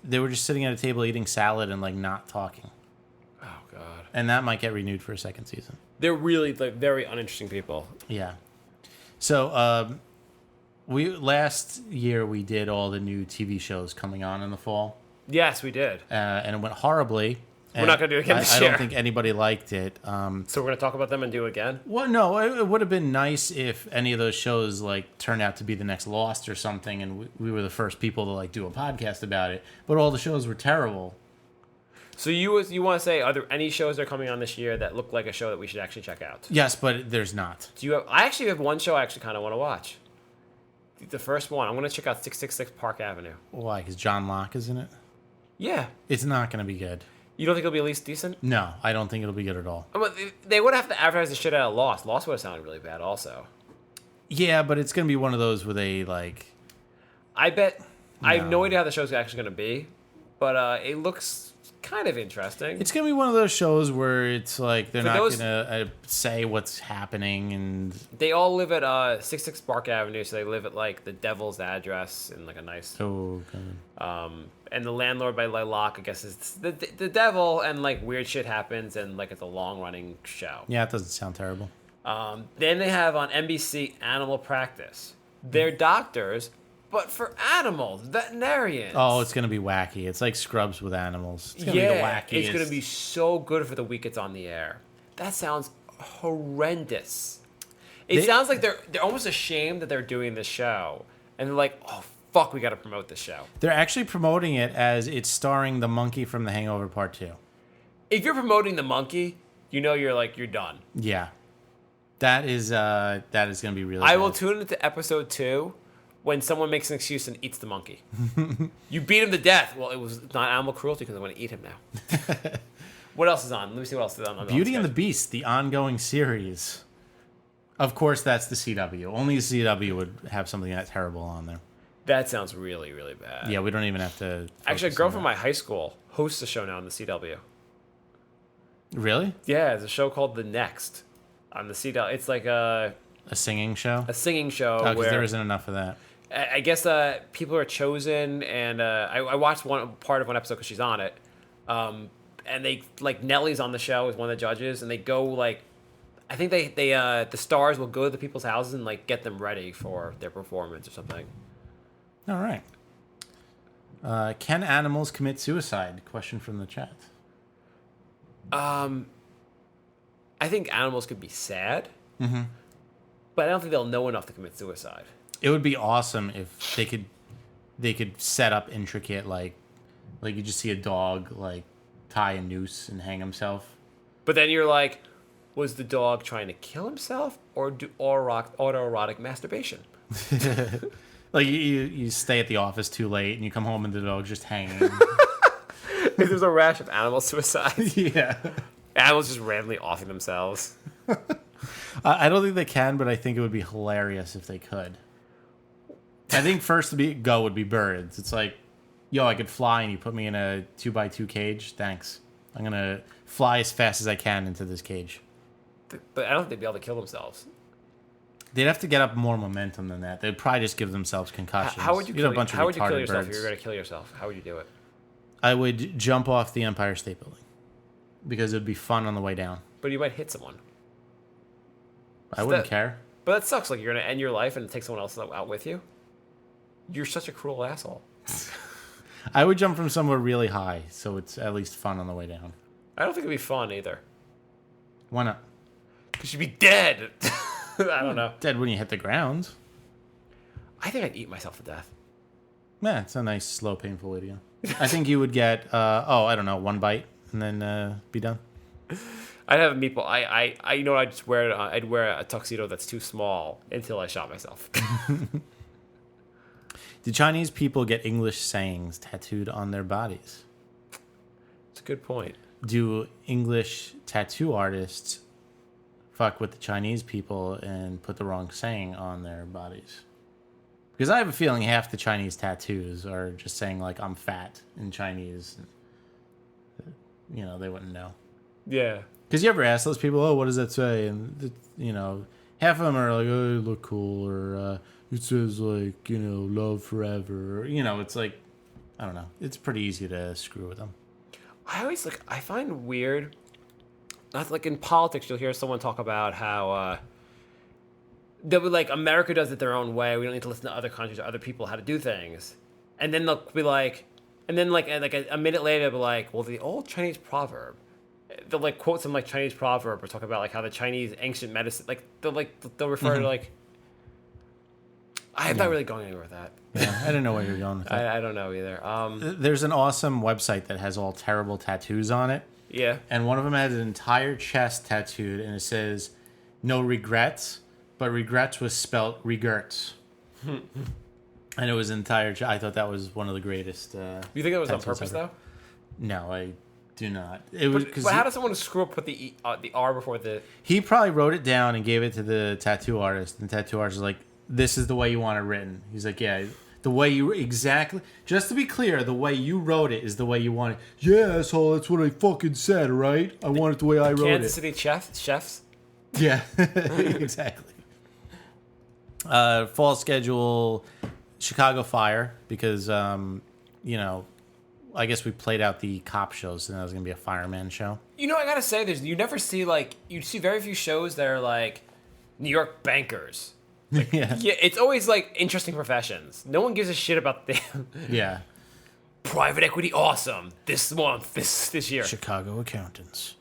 they were just sitting at a table eating salad and like not talking. Oh god. And that might get renewed for a second season. They're really like very uninteresting people. Yeah. So last year we did all the new TV shows coming on in the fall, Yes, we did. and it went horribly. We're not gonna do it again this I year. don't think anybody liked it. So we're gonna talk about them and do it again. Well, no, it would have been nice if any of those shows like turned out to be the next Lost or something, and we were the first people to like do a podcast about it. But all the shows were terrible. So you want to say, are there any shows that are coming on this year that look like a show that we should actually check out? Yes, but there's not. Do you have? I actually have one show I actually kind of want to watch. The first one, I'm gonna check out 666 Park Avenue. Why? Because John Locke is in it. Yeah. It's not going to be good. You don't think it'll be at least decent? No, I don't think it'll be good at all. They would have to advertise the shit out of Lost. Lost would have sounded really bad also. Yeah, but it's going to be one of those where they like. I bet. I have no No. idea how the show's actually going to be, but it looks kind of interesting. It's going to be one of those shows where it's like they're For not those- going to say what's happening, and They all live at 66 Park Avenue, so they live at like the Devil's Address in like a nice. oh, And the landlord by Locke, I guess, is the devil, and like weird shit happens, and like it's a long running show. yeah, it doesn't sound terrible. Then they have on NBC Animal Practice. They're doctors, but for animals, veterinarians. Oh, it's going to be wacky. It's like Scrubs with animals. It's going to be the wackiest. It's going to be so good for the week it's on the air. That sounds horrendous. It sounds like they're almost ashamed that they're doing this show, and they're like, "Oh fuck, we got to promote this show." They're actually promoting it as it's starring the monkey from The Hangover Part 2. If you're promoting the monkey, you know you're done. Yeah. That is going to be really I good. will tune into episode 2 when someone makes an excuse and eats the monkey. You beat him to death. Well, it was not animal cruelty because I'm going to eat him now. What else is on? Let me see what else is on. Beauty and the Beast, the ongoing series. Of course, that's the CW. Only the CW would have something that terrible on there. That sounds really, really bad. Yeah, we don't even have to. Actually, a focus girl on from my high school hosts a show now on the CW. that. Really? Yeah, it's a show called The Next on the CW. It's like a singing show? a singing show Oh, because where there isn't enough of that. I guess people are chosen, and I watched one part of one episode because she's on it. And they like Nellie's on the show as one of the judges, and they go like, I think they the stars will go to the people's houses and like get them ready for their performance or something. All right. Can animals commit suicide? Question from the chat. I think animals could be sad, but I don't think they'll know enough to commit suicide. It would be awesome if they could set up intricate like you just see a dog like tie a noose and hang himself. But then you're like, was the dog trying to kill himself or do autoerotic masturbation? Like you stay at the office too late and you come home and the dog's just hanging. If there's a rash of animal suicide, Yeah. animals just randomly offing themselves. I don't think they can, but I think it would be hilarious if they could. I think first to go would be birds. It's like, yo, I could fly and you put me in a 2x2 cage. Thanks. I'm going to fly as fast as I can into this cage. But I don't think they'd be able to kill themselves. They'd have to get up more momentum than that. They'd probably just give themselves concussions. How would you kill yourself birds. if you were going to kill yourself? How would you do it? I would jump off the Empire State Building because it would be fun on the way down. But you might hit someone. I wouldn't care. But that sucks. Like, you're going to end your life and take someone else out with you? You're such a cruel asshole. I would jump from somewhere really high, so it's at least fun on the way down. I don't think it'd be fun either. Why not? Because you'd be dead. I don't know. Dead when you hit the ground. I think I'd eat myself to death. Yeah, it's a nice, slow, painful way to go. I think you would get, I don't know, one bite and then be done. I'd have a meatball. You know what? I'd wear a tuxedo that's too small until I shot myself. Do Chinese people get English sayings tattooed on their bodies? It's a good point. Do English tattoo artists fuck with the Chinese people and put the wrong saying on their bodies? Because I have a feeling half the Chinese tattoos are just saying, like, I'm fat in Chinese. You know, they wouldn't know. Yeah. Because you ever ask those people, oh, what does that say? And, you know, half of them are like, oh, you look cool. Or it says, like, you know, love forever. Or, you know, it's like, I don't know. It's pretty easy to screw with them. I find weird, not like in politics, you'll hear someone talk about how they'll be like, America does it their own way. We don't need to listen to other countries or other people how to do things. And then they'll be like, and then like a minute later, they'll be like, well, the old Chinese proverb. They'll like quote some like Chinese proverb or talk about like how the Chinese ancient medicine, they'll refer to like. I'm not really going anywhere with that. Yeah, I didn't know where you were going with that. I don't know either. There's an awesome website that has all terrible tattoos on it. Yeah. And one of them has an entire chest tattooed, and it says, no regrets, but regrets was spelt regrets. And it was entire. I thought that was one of the greatest. You think that was on purpose, though? No, I do not. It was. But how does someone screw up, put the R before the... He probably wrote it down and gave it to the tattoo artist, and the tattoo artist was like, this is the way you want it written. He's like, yeah, the way you exactly. Just to be clear, the way you wrote it is the way you want it. Yeah, asshole, that's what I fucking said, right? I want it the way I wrote Kansas it. City chefs? Yeah, exactly. Fall schedule, Chicago Fire, because, you know, I guess we played out the cop shows, and that was going to be a fireman show. You know, I gotta say, you never see, like, you see very few shows that are, like, New York bankers. Like, yeah, it's always like interesting professions. No one gives a shit about them. Yeah. Private equity, awesome. This month, this year. Chicago accountants.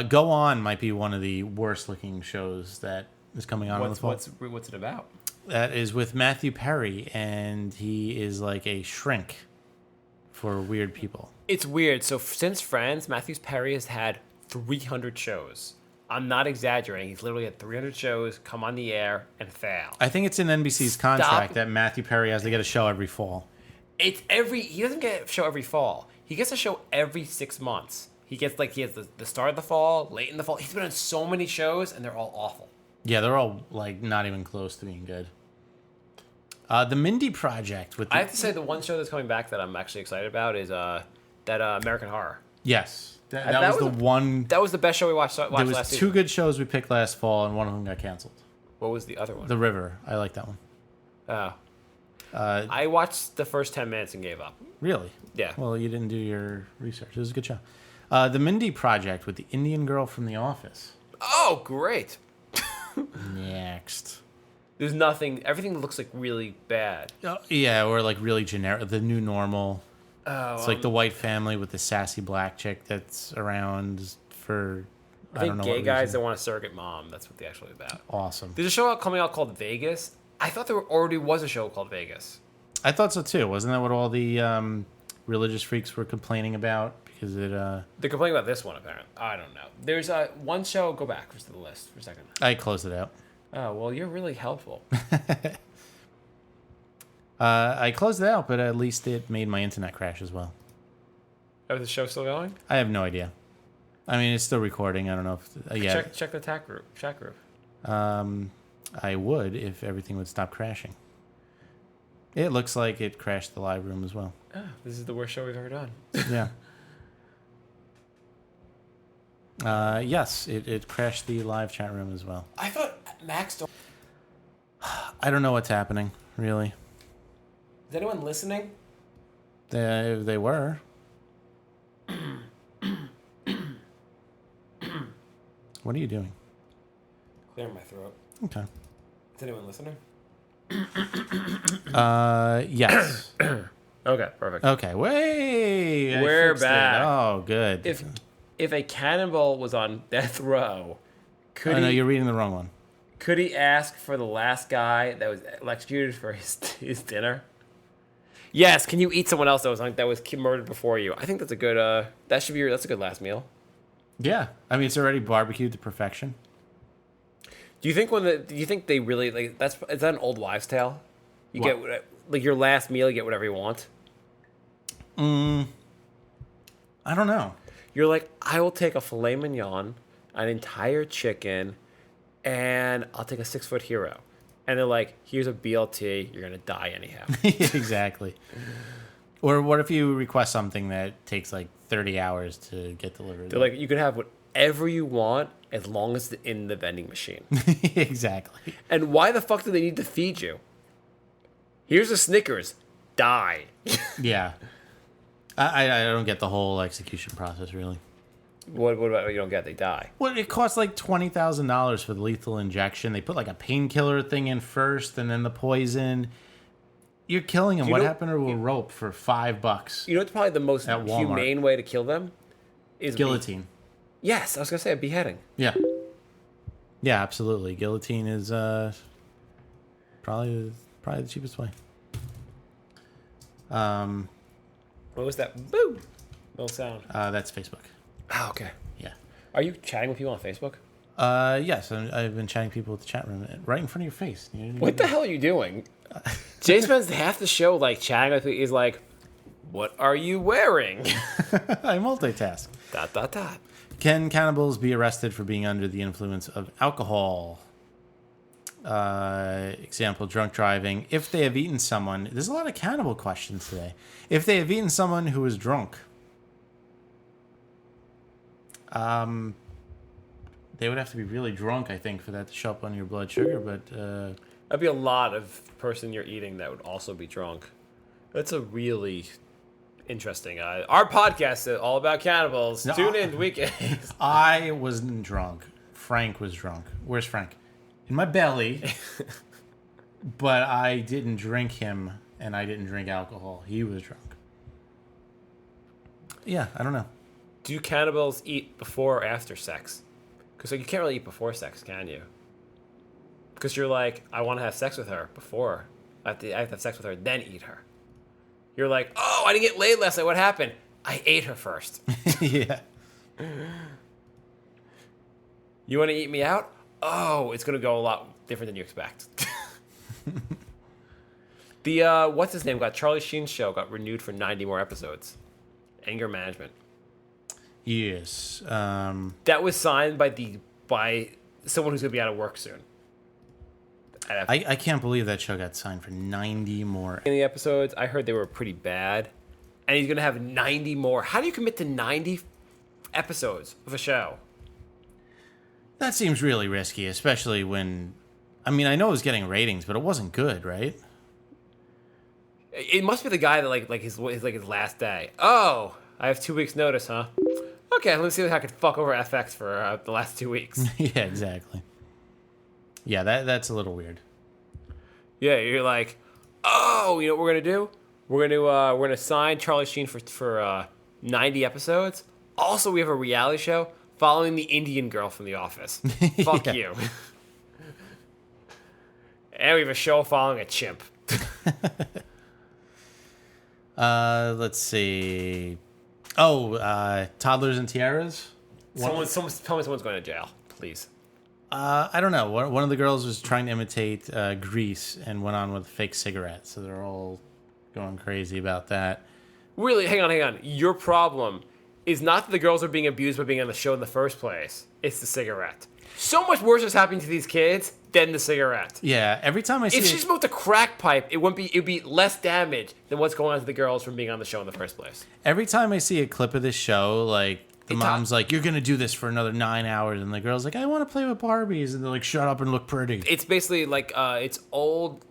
Go On might be one of the worst looking shows that is coming on the fall. What's it about? That is with Matthew Perry, and he is like a shrink for weird people. It's weird. So since Friends, Matthew Perry has had 300 shows. I'm not exaggerating. He's literally had 300 shows come on the air and fail. I think it's in NBC's contract that Matthew Perry has to get a show every fall. He doesn't get a show every fall. He gets a show every 6 months. He has the start of the fall, late in the fall. He's been on so many shows, and they're all awful. Yeah, they're all like not even close to being good. The Mindy Project. I have to say the one show that's coming back that I'm actually excited about is that American Horror. Yes. That was the one. That was the best show we watched there last was season. two good shows we picked last fall, and one of them got canceled. What was the other one? The River. I like that one. Oh. I watched the first 10 minutes and gave up. Really? Yeah. Well, you didn't do your research. It was a good show. The Mindy Project with the Indian girl from The Office. Oh, great. Next. There's nothing. Everything looks like really bad. Yeah, or like really generic. The new normal. Oh, it's like the white family with the sassy black chick that's around for. I think don't know gay what guys reason. that want a surrogate mom. That's what they're actually about. Awesome. There's a show coming out called Vegas. I thought there already was a show called Vegas. I thought so too. Wasn't that what all the religious freaks were complaining about? Because it. They're complaining about this one apparently. I don't know. There's one show. Go back to the list for a second. I closed it out. Oh well, you're really helpful. I closed it out, but at least it made my internet crash as well. Oh, is the show still going? I have no idea. I mean, it's still recording. I don't know if yeah. Check the chat group. I would if everything would stop crashing. It looks like it crashed the live room as well. Oh, this is the worst show we've ever done. Yeah. Yes, it crashed the live chat room as well. I thought Max. I don't know what's happening, really. Is anyone listening? They were. What are you doing? Clearing my throat. Okay. Is anyone listening? Yes. Okay, perfect. Okay, I We're fixed it. back. Oh, good. If a cannibal was on death row, No, you're reading the wrong one. could he ask for the last guy that was electrocuted for his dinner? Yes. Can you eat someone else that was murdered before you? I think that's a good. That's a good last meal. Yeah, I mean it's already barbecued to perfection. Do you think they really is that an old wives' tale? You What? get like your last meal, you get whatever you want. I don't know. You're like, I will take a filet mignon, an entire chicken, and I'll take a 6-foot hero. And they're like, here's a BLT, you're gonna die anyhow. Exactly. Or what if you request something that takes like 30 hours to get delivered? They're like, you can have whatever you want as long as it's in the vending machine. Exactly. And why the fuck do they need to feed you? Here's a Snickers. Die. Yeah. I don't get the whole execution process, really. What about you don't get? They die. Well, it costs like $20,000 for the lethal injection. They put like a painkiller thing in first and then the poison. You're killing them. What happened to a rope for $5? You know what's probably the most At Walmart. humane way to kill them? Is Guillotine. Yes, I was gonna say a beheading. Yeah. Yeah, absolutely. Guillotine is probably the cheapest way. What was that? Boo! No sound. That's Facebook. Oh, okay. Yeah. Are you chatting with people on Facebook? Yes, I've been chatting people with the chat room right in front of your face. What the hell are you doing? Jay spends half the show like chatting with me. He's like, "What are you wearing?" I multitask. ... Can cannibals be arrested for being under the influence of alcohol? Example, drunk driving. If they have eaten someone... There's a lot of cannibal questions today. If they have eaten someone who is drunk... They would have to be really drunk, I think, for that to show up on your blood sugar, but... That'd be a lot of person you're eating that would also be drunk. That's a really interesting... our podcast is all about cannibals. No, Tune in weekends. I wasn't drunk. Frank was drunk. Where's Frank? In my belly. But I didn't drink him, and I didn't drink alcohol. He was drunk. Yeah, I don't know. Do cannibals eat before or after sex? Because you can't really eat before sex, can you? Because you're like, I want to have sex with her before. I have to have sex with her, then eat her. You're like, oh, I didn't get laid last night. What happened? I ate her first. Yeah. You want to eat me out? Oh, it's going to go a lot different than you expect. The, what's his name? Charlie Sheen's show got renewed for 90 more episodes. Anger Management. Yes. That was signed by someone who's going to be out of work soon. I can't believe that show got signed for 90 more. In the episodes, I heard they were pretty bad. And he's going to have 90 more. How do you commit to 90 episodes of a show? That seems really risky, especially when... I mean, I know it was getting ratings, but it wasn't good, right? It must be the guy that like his last day. Oh, I have 2 weeks notice, huh? Okay, let me see if I can fuck over FX for the last 2 weeks. Yeah, exactly. Yeah, that's a little weird. Yeah, you're like, oh, you know what we're gonna do? We're gonna sign Charlie Sheen for 90 episodes. Also, we have a reality show following the Indian girl from The Office. Fuck you. And we have a show following a chimp. Let's see. Oh, Toddlers and Tiaras? Tell me someone's going to jail, please. I don't know. One of the girls was trying to imitate Grease and went on with a fake cigarette, so they're all going crazy about that. Really, hang on. Your problem is not that the girls are being abused by being on the show in the first place. It's the cigarette. So much worse is happening to these kids. than the cigarette. Yeah, every time I see If she smoked a crack pipe, it'd be less damage than what's going on to the girls from being on the show in the first place. every time I see a clip of this show, like the It's mom's like, "You're gonna do this for another 9 hours," and the girl's like, "I want to play with Barbies," and they're like, "Shut up and look pretty." It's basically like it's old,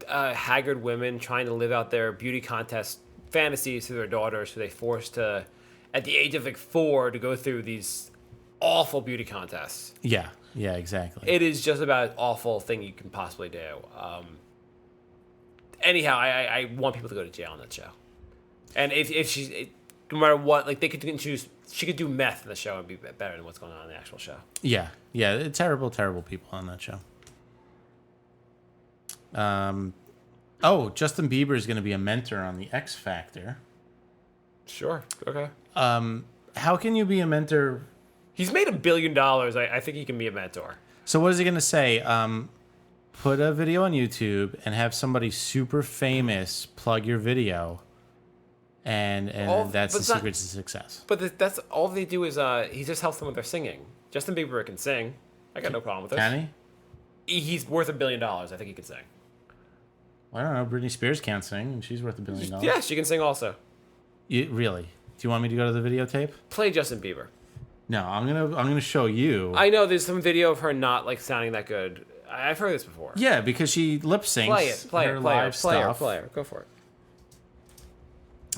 haggard women trying to live out their beauty contest fantasies to their daughters, who they forced to, at the age of like 4, to go through these awful beauty contests. Yeah, exactly. It is just about an awful thing you can possibly do. Anyhow, I want people to go to jail on that show. And if she's, no matter what, like they could choose, she could do meth in the show and be better than what's going on in the actual show. Yeah, terrible people on that show. Justin Bieber is going to be a mentor on the X Factor. Sure. Okay. How can you be a mentor? He's made $1 billion. I think he can be a mentor. So what is he going to say? Put a video on YouTube and have somebody super famous plug your video, and that's the secret to success. But that's all they do is he just helps them with their singing. Justin Bieber can sing. I got no problem with this. Can he? He's worth $1 billion. I think he can sing. Well, I don't know. Britney Spears can't sing, and she's worth $1 billion. Yeah, she can sing also. Really? Do you want me to go to the videotape? Play Justin Bieber. No, I'm gonna show you. I know there's some video of her not like sounding that good. I've heard this before. Yeah, because she lip syncs. Play it. Go for it.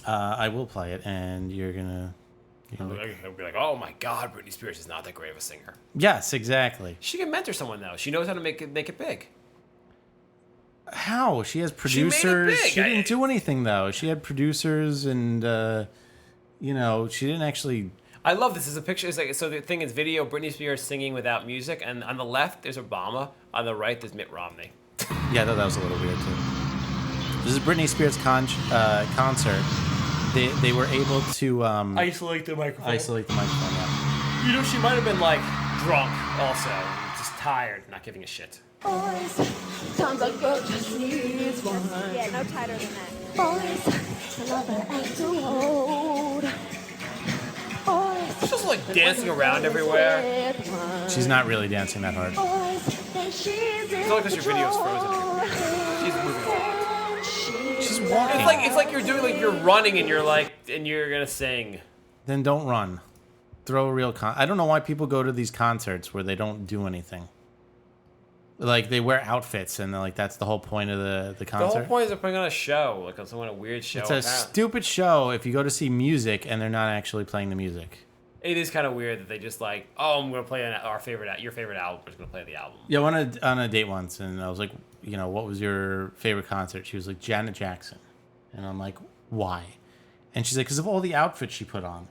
I will play it, and you're gonna I'll be like, oh my God, Britney Spears is not that great of a singer. Yes, exactly. She can mentor someone though. She knows how to make it big. How? She has She made it producers. big. She didn't do anything though. She had producers, and she didn't actually. I love this. Is a picture. It's like, so the thing is, video Britney Spears singing without music, and on the left there's Obama. On the right there's Mitt Romney. Yeah, I thought that was a little weird too. This is Britney Spears concert. They were able to Isolate the microphone. Yeah. You know, she might have been like drunk also, just tired, not giving a shit. Boys, sounds like girl just needs one. Yeah, no tighter than that. Boys, the lover ain't too old. Boys, She's just like dancing around everywhere. She's not really dancing that hard. Boys, then she's in It's only because your video's frozen. control. She's moving along. She's walking. It's like you're doing you're running and you're gonna sing. Then don't run. Throw a real I don't know why people go to these concerts where they don't do anything. Like they wear outfits and like that's the whole point of the concert. The whole point is they're putting on a show, like on some kind of weird show. It's a stupid show if you go to see music and they're not actually playing the music. It is kind of weird that they just like, oh, I'm gonna play your favorite album. We're just gonna play the album. Yeah, I went on a date once and I was like, what was your favorite concert? She was like, Janet Jackson. And I'm like, why? And she's like, because of all the outfits she put on.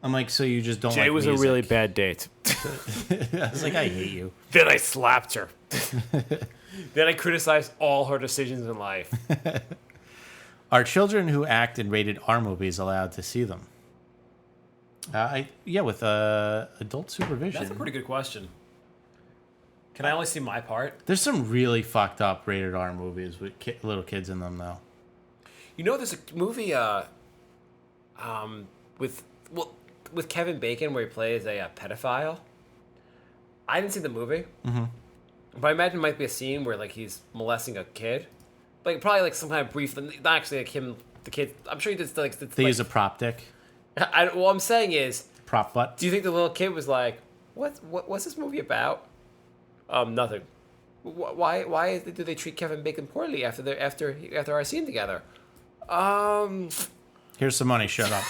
I'm like, so you just don't like music? It was a really bad date. I was like, I hate you. Then I slapped her. Then I criticized all her decisions in life. Are children who act in rated R movies allowed to see them? With adult supervision. That's a pretty good question. Can I only see my part? There's some really fucked up rated R movies with little kids in them, though. You know, there's a movie with Kevin Bacon where he plays a pedophile. I didn't see the movie, but I imagine it might be a scene where like he's molesting a kid, like probably like some kind of brief. Not actually like him, the kid. I'm sure he did like. They use a prop dick. What I'm saying is, prop butt. Do you think the little kid was like, what's this movie about? Nothing. Why do they treat Kevin Bacon poorly after our scene together? Here's some money. Shut up.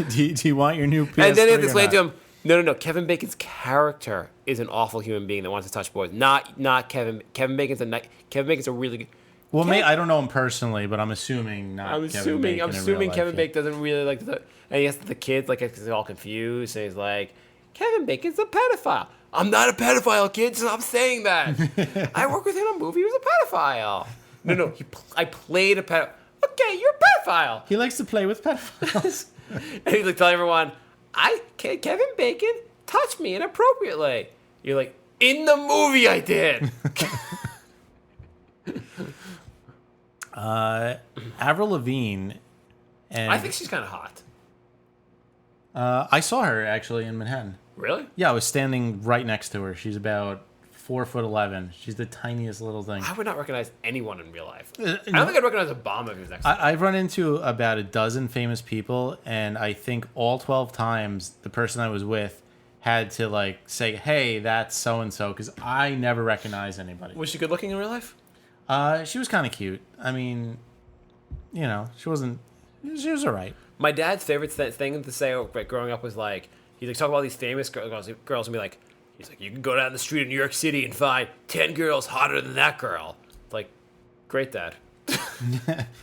do you want your new PS3 and then they have to explain to him, no. Kevin Bacon's character is an awful human being that wants to touch boys. Not Kevin. Kevin Bacon's a really good. Well, I don't know him personally, but I'm assuming not. I'm assuming Kevin Bacon doesn't really like the. And he has the kids like he's all confused, and he's like, Kevin Bacon's a pedophile. I'm not a pedophile, kid. Stop saying that. I work with him in a movie. He was a pedophile. No. I played a pedophile. Okay, you're a pedophile. He likes to play with pedophiles. And he's like telling everyone, Kevin Bacon touched me inappropriately. You're like, in the movie I did. Avril Lavigne. And I think she's kind of hot. I saw her actually in Manhattan. Really? Yeah, I was standing right next to her. She's about 4'11". She's the tiniest little thing. I would not recognize anyone in real life. I don't think I'd recognize Obama if he was next to me. I've run into about a dozen famous people, and I think all 12 times the person I was with had to like say, "Hey, that's so and so," because I never recognize anybody. Was she good looking in real life? She was kind of cute. I mean, you know, she wasn't. She was all right. My dad's favorite thing to say growing up was like, he'd like talk about all these famous girls and be like, he's like, you can go down the street in New York City and find 10 girls hotter than that girl. Like, great, Dad.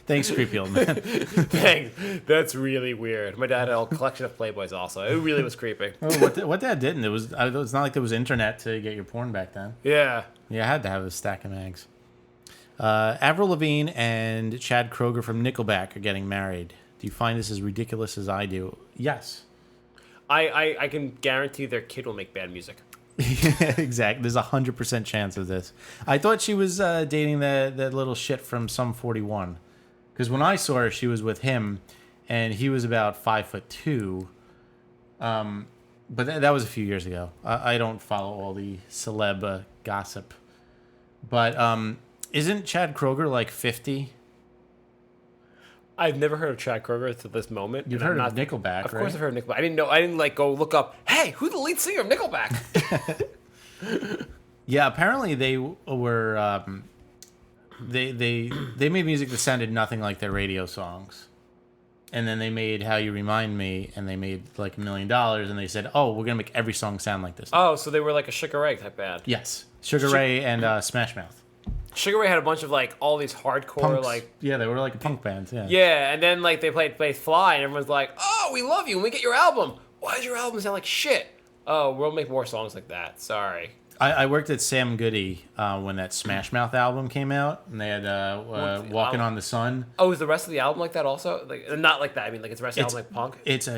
Thanks, creepy old man. Thanks. That's really weird. My dad had a whole collection of Playboys also. It really was creepy. Oh, what Dad didn't? It's not like there was internet to get your porn back then. Yeah. Yeah, I had to have a stack of mags. Avril Lavigne and Chad Kroeger from Nickelback are getting married. Do you find this as ridiculous as I do? Yes. I can guarantee their kid will make bad music. Exactly. There's 100% chance of this. I thought she was dating that little shit from Sum 41. Because when I saw her, she was with him, and he was about 5'2". But that was a few years ago. I don't follow all the celeb gossip. But isn't Chad Kroeger like 50? I've never heard of Chad Kroeger to this moment. You've heard of Nickelback, Of right? course I've heard of Nickelback. I didn't like go look up, hey, who's the lead singer of Nickelback? Yeah, apparently they were they made music that sounded nothing like their radio songs. And then they made How You Remind Me, and they made like $1 million, and they said, oh, we're going to make every song sound like this. Oh, so they were like a Sugar Ray type band. Yes. Sugar Ray and Smash Mouth. Sugar Ray had a bunch of like all these hardcore Punks. like Yeah, they were like a punk band, yeah. yeah, and then like they played Fly, and everyone's like, "Oh, we love you, and we get your album. Why does your album sound like shit?" Oh, we'll make more songs like that. Sorry. I worked at Sam Goody when that Smash Mouth album came out, and they had Walking on the Sun. Oh, is the rest of the album like that also? Like not like that. I mean, like it's the rest of the album like punk. It's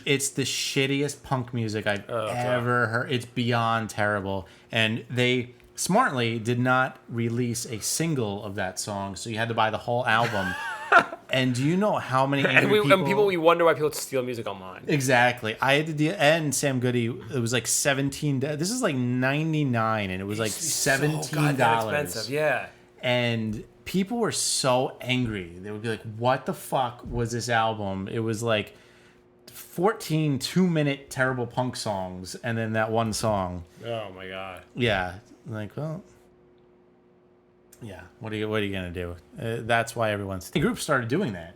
it's the shittiest punk music I've ever heard. It's beyond terrible, and they smartly did not release a single of that song, so you had to buy the whole album. And do you know how many angry people... we wonder why people steal music online. Exactly. I had to and Sam Goody, it was like $17. This is like $99, and it was like $17. So goddamn expensive, yeah. And people were so angry. They would be like, what the fuck was this album? It was like 14 2-minute terrible punk songs, and then that one song. Oh my god. Yeah. Like, well... Yeah, what are you gonna do? That's why the group started doing that.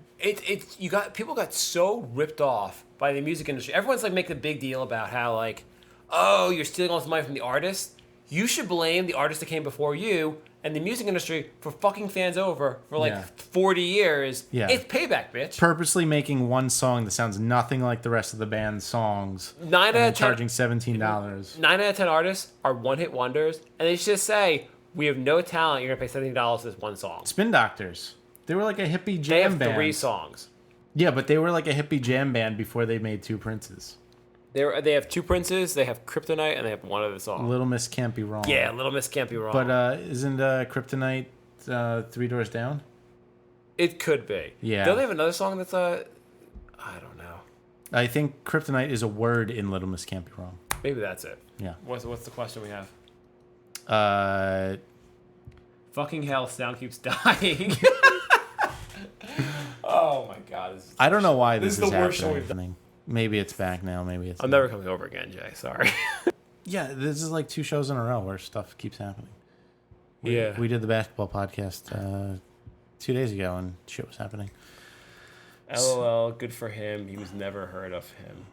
People got so ripped off by the music industry. Everyone's like making a big deal about how like, oh, you're stealing all this money from the artist. You should blame the artist that came before you and the music industry for fucking fans over for like 40 years. Yeah, it's payback, bitch. Purposely making one song that sounds nothing like the rest of the band's songs. 9 out of 10 charging $17. 9 out of 10 artists are one-hit wonders, and they should just say, we have no talent. You're gonna pay $17 for this one song. Spin Doctors. They were like a hippie jam they have band. 3 songs. Yeah, but they were like a hippie jam band before they made 2 Princes. They have 2 Princes. They have Kryptonite, and they have one other song. Little Miss Can't Be Wrong. Yeah, Little Miss Can't Be Wrong. But isn't Kryptonite 3 Doors Down? It could be. Yeah. Don't they have another song that's I don't know. I think Kryptonite is a word in Little Miss Can't Be Wrong. Maybe that's it. Yeah. What's the question we have? Fucking hell, sound keeps dying. Oh my god. I don't know why this is is the worst show we've happening. Maybe it's back now. Maybe it's. I'm never coming over again, Jay. Sorry. Yeah, this is like 2 shows in a row where stuff keeps happening. Yeah. We did the basketball podcast 2 days ago, and shit was happening. LOL, good for him. He was never heard of him.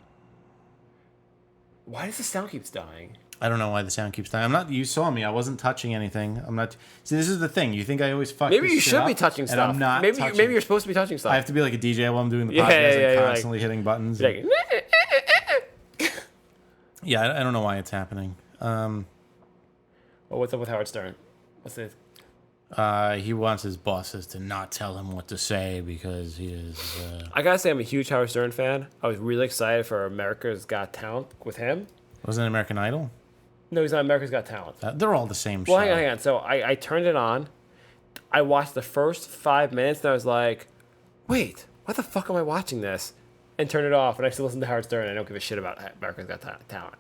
Why does the sound keeps dying? I don't know why the sound keeps dying. I'm not. You saw me. I wasn't touching anything. I'm not. See, this is the thing. You think I always fuck. Maybe this you shit should up, be touching and stuff. I'm not. Maybe touching. you're supposed to be touching stuff. I have to be like a DJ while I'm doing the Yeah, podcast, yeah, like yeah, constantly hitting buttons. Like, Yeah, I don't know why it's happening. well, what's up with Howard Stern? What's it? He wants his bosses to not tell him what to say because he is. I gotta say, I'm a huge Howard Stern fan. I was really excited for America's Got Talent with him. Wasn't it American Idol? No, he's not America's Got Talent. They're all the same Well, show. hang on. So I turned it on. I watched the first 5 minutes, and I was like, wait, why the fuck am I watching this? And turned it off, and I still listen to Howard Stern, and I don't give a shit about America's Got Talent.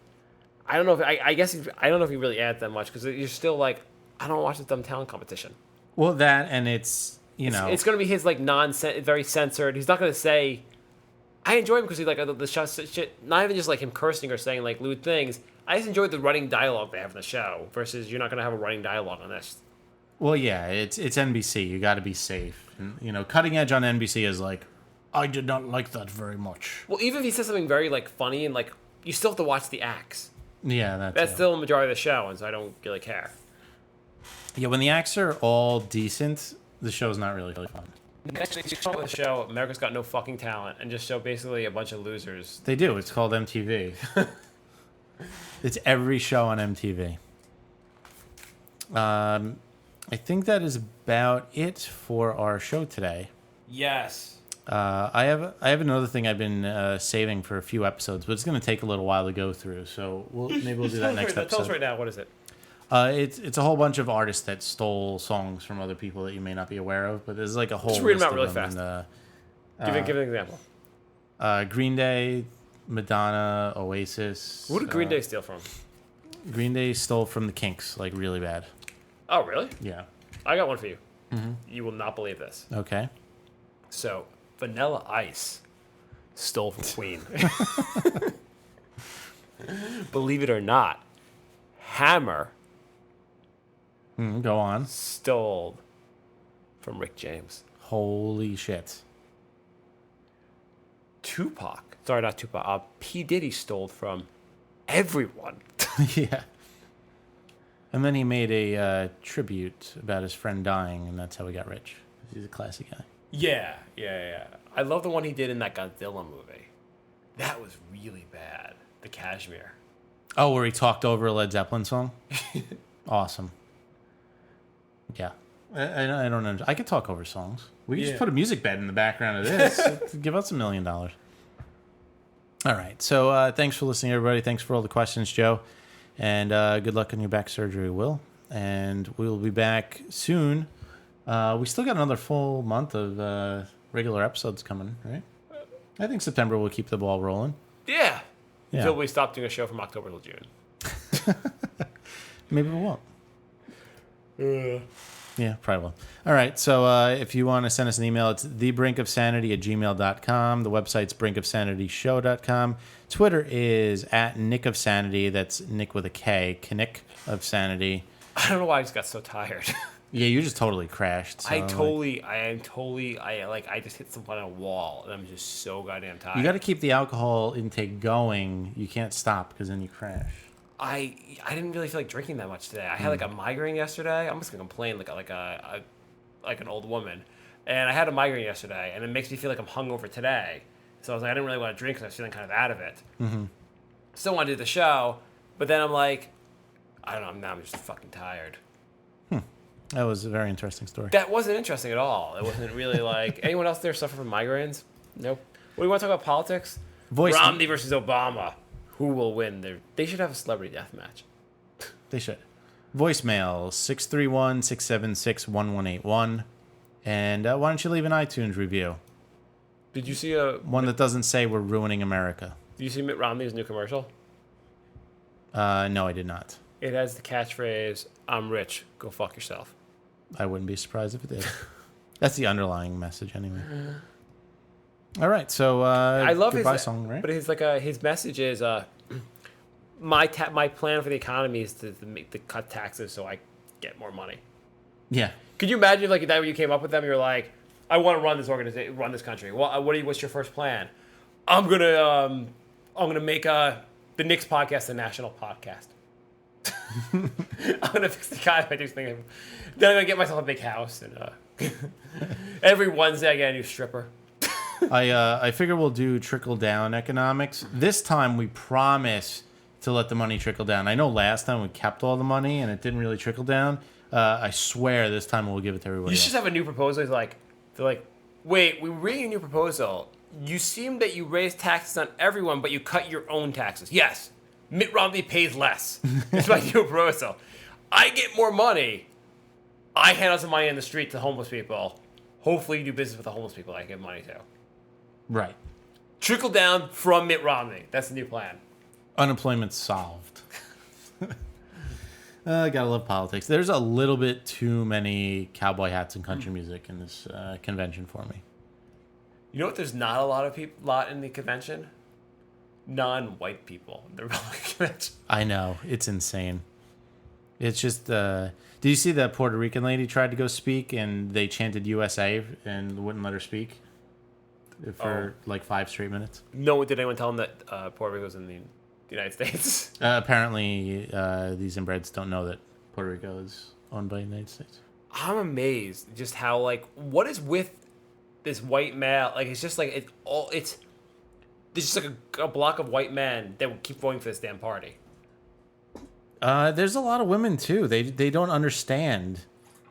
I don't know if I guess I don't know if he really adds that much because you're still like, I don't watch the dumb talent competition. Well, that and it's it's going to be his like very censored. He's not going to say. I enjoy him because he's like the show shit. Not even just like him cursing or saying like lewd things. I just enjoyed the running dialogue they have in the show versus you're not going to have a running dialogue on this. Well, yeah, it's NBC. You got to be safe. And, Cutting Edge on NBC is like, I did not like that very much. Well, even if he says something very like funny and like you still have to watch the acts. Yeah, that's still the majority of the show, and so I don't really care. Yeah, when the acts are all decent, the show's not really fun. Next thing you show the show, America's Got No Fucking Talent, and just show basically a bunch of losers. They do. It's called MTV. It's every show on MTV. I think that is about it for our show today. Yes. I have another thing I've been saving for a few episodes, but it's going to take a little while to go through. So maybe we'll do that next episode. Tell us right now. What is it? It's a whole bunch of artists that stole songs from other people that you may not be aware of, but there's like a whole. Just read list them out really of fast. Give an example. Green Day, Madonna, Oasis. Who did Green Day steal from? Green Day stole from the Kinks, like really bad. Oh, really? Yeah. I got one for you. Mm-hmm. You will not believe this. Okay. So, Vanilla Ice stole from Queen. Believe it or not, Hammer go on. stole from Rick James. Holy shit. Tupac. Sorry, not Tupac. P. Diddy stole from everyone. Yeah. And then he made a tribute about his friend dying, and that's how he got rich. He's a classy guy. Yeah. I love the one he did in that Godzilla movie. That was really bad. The Kashmir. Oh, where he talked over a Led Zeppelin song? Awesome. Yeah. I don't know. I could talk over songs. We could just put a music bed in the background of this. Give us $1 million. All right. So thanks for listening, everybody. Thanks for all the questions, Joe. And good luck on your back surgery, Will. And we'll be back soon. We still got another full month of regular episodes coming, right? I think September will keep the ball rolling. Yeah. Yeah. Until we stop doing a show from October till June. Maybe we won't. Yeah, probably will. All right. So if you want to send us an email, it's thebrinkofsanity@gmail.com. The website's brinkofsanityshow.com. Twitter is @NickOfSanity. That's Nick with a K. Knick of Sanity. I don't know why I just got so tired. Yeah, you just totally crashed. So, I just hit something on a wall, and I'm just so goddamn tired. You got to keep the alcohol intake going. You can't stop because then you crash. I didn't really feel like drinking that much today. I had like a migraine yesterday. I'm just gonna complain like an old woman, and I had a migraine yesterday, and it makes me feel like I'm hungover today. So I was like, I didn't really want to drink because I was feeling kind of out of it. Mm-hmm. Still want to do the show, but then I'm like, I don't know. Now I'm just fucking tired. That was a very interesting story. That wasn't interesting at all. It wasn't really like anyone else there suffer from migraines. Nope. What do you want to talk about politics? Romney versus Obama. Who will win? They should have a celebrity death match. They should. Voicemail 631-676-1181. And why don't you leave an iTunes review? Did you see one that doesn't say we're ruining America? Did you see Mitt Romney's new commercial? No, I did not. It has the catchphrase, "I'm rich, go fuck yourself." I wouldn't be surprised if it did. That's the underlying message, anyway. All right, so I love goodbye his song, right? But his message is my plan for the economy is to cut taxes so I get more money. Yeah. Could you imagine if, like, that when you came up with them, you're like, I want to run this organization, run this country. What's your first plan? I'm gonna make the Knicks podcast a national podcast. I'm gonna fix the economy. Then I'm gonna get myself a big house and every Wednesday I get a new stripper. I figure we'll do trickle down economics. This time we promise to let the money trickle down. I know last time we kept all the money and it didn't really trickle down. I swear this time we'll give it to everybody. You should have a new proposal. They're like, wait, we're reading a new proposal. You seem that you raise taxes on everyone, but you cut your own taxes. Yes, Mitt Romney pays less. That's my new proposal. I get more money. I hand out some money in the street to homeless people. Hopefully you do business with the homeless people I give money to. Right. Trickle down from Mitt Romney. That's the new plan. Unemployment solved. Gotta love politics. There's a little bit too many cowboy hats and country music in this convention for me. You know what? There's not a lot in the convention. Non-white people. The Republican convention. I know, it's insane. It's just. Did you see that Puerto Rican lady tried to go speak and they chanted USA and wouldn't let her speak for like 5 straight minutes? No, did anyone tell them that Puerto Rico was in the United States? Apparently, these inbreds don't know that Puerto Rico is owned by the United States. I'm amazed just how like what is with this white male? Like it's just like it's there's just like a block of white men that will keep voting for this damn party. There's a lot of women too. They don't understand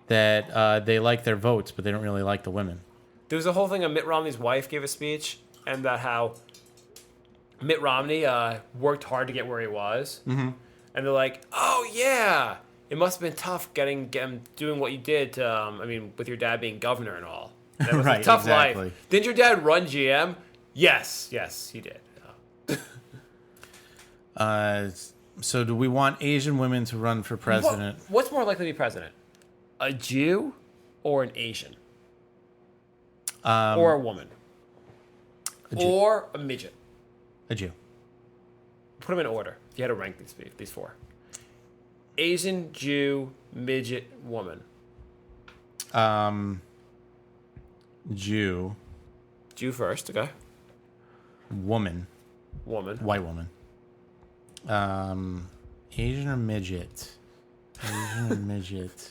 that they like their votes, but they don't really like the women. There was a whole thing of Mitt Romney's wife gave a speech and about how Mitt Romney worked hard to get where he was. Mm-hmm. And they're like, oh, yeah, it must have been tough doing what you did to, with your dad being governor and all. That was Right, a tough exactly. life. Didn't your dad run GM? Yes, he did. So do we want Asian women to run for president? What's more likely to be president? A Jew or an Asian? Or a woman? Or a midget? A Jew. Put them in order. If you had to rank these 4. Asian, Jew, midget, woman. Jew. Jew first, okay. Woman. White woman. Asian or midget? Asian or midget?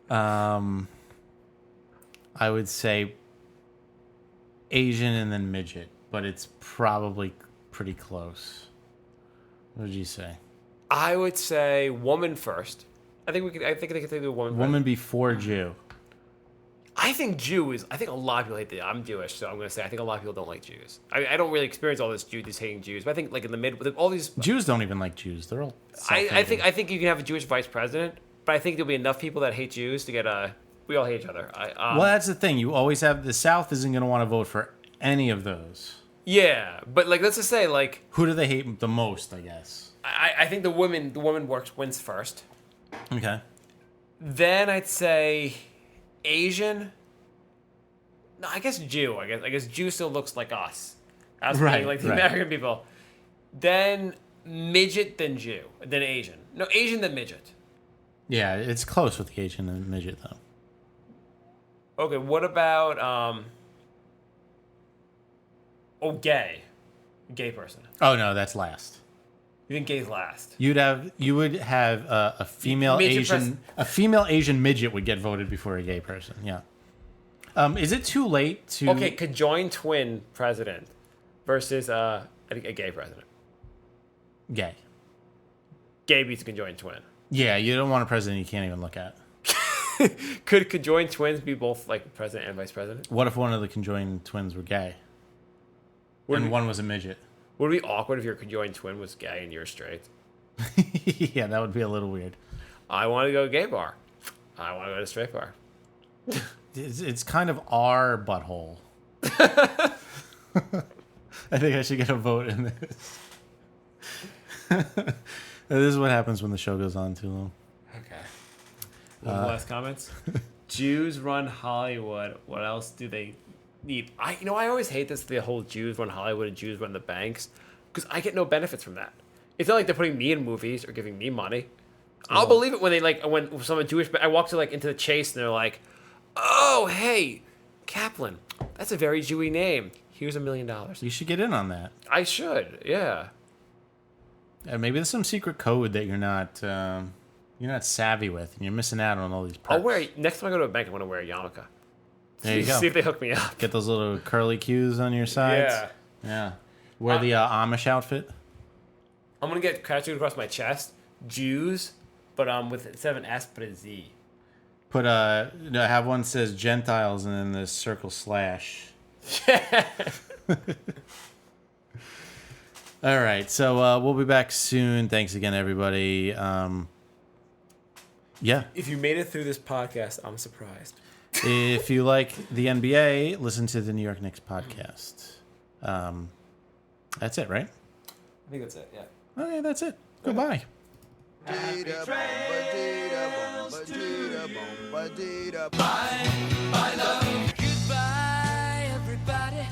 I would say Asian and then midget, but it's probably pretty close. What would you say? I would say woman first. I think they could do woman. Woman before Jew. I think Jew is. I think a lot of people hate the. I'm Jewish, so I'm going to say I think a lot of people don't like Jews. I don't really experience all this hating Jews, but I think like in the mid with all these Jews don't even like Jews. They're all. I think you can have a Jewish vice president, but I think there'll be enough people that hate Jews to get a. We all hate each other. Well, that's the thing. You always have the South isn't going to want to vote for any of those. Yeah, but like let's just say like who do they hate the most? I guess. I think the woman wins first. Okay. Then I'd say Asian. No, I guess Jew. I guess Jew still looks like us. That's right, like the American people. Then midget, then Jew, then Asian. No, Asian, then midget. Yeah, it's close with the Asian and midget though. Okay, what about gay? Gay person. Oh no, that's last. You think gay's last? You would have a female Asian female Asian midget would get voted before a gay person. Yeah. Is it too late to? Okay, conjoined twin president versus a gay president. Gay. Gay beats a conjoined twin. Yeah, you don't want a president you can't even look at. Could conjoined twins be both like president and vice president? What if one of the conjoined twins were gay? One was a midget. Would it be awkward if your conjoined twin was gay and you're straight? Yeah, that would be a little weird. I want to go gay bar. I want to go to straight bar. It's kind of our butthole. I think I should get a vote in this. This is what happens when the show goes on too long. Okay. Last comments. Jews run Hollywood. What else do they need? I always hate the whole Jews run Hollywood and Jews run the banks because I get no benefits from that. It's not like they're putting me in movies or giving me money. I'll believe it when when someone Jewish. I walk to into the Chase and they're like, "Oh, hey, Kaplan, that's a very Jewy name. Here's $1 million." You should get in on that. I should, yeah. Maybe there's some secret code that you're not savvy with, and you're missing out on all these perks. Next time I go to a bank, I'm gonna wear a yarmulke. There you go. See if they hook me up. Get those little curly cues on your sides. Yeah. Wear the Amish outfit. I'm gonna get tattooed across my chest, Jews, but with instead of an S, but a Z. Put have one says Gentiles and then the circle slash. All right, so we'll be back soon. Thanks again, everybody. Yeah. If you made it through this podcast, I'm surprised. If you like the NBA, listen to the New York Knicks podcast. That's it, right? think that's it. Yeah. Okay, that's it. Goodbye. Goodbye, everybody.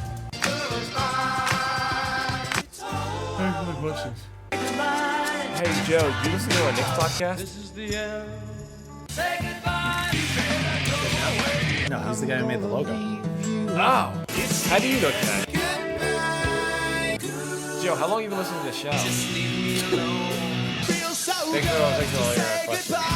Hey Joe, do you listen to our next podcast? This is the end. Say goodbye. No, he's the guy who made the logo. Oh, how do you know that? Joe, how long have you been listening to the show? Thanks for all your questions.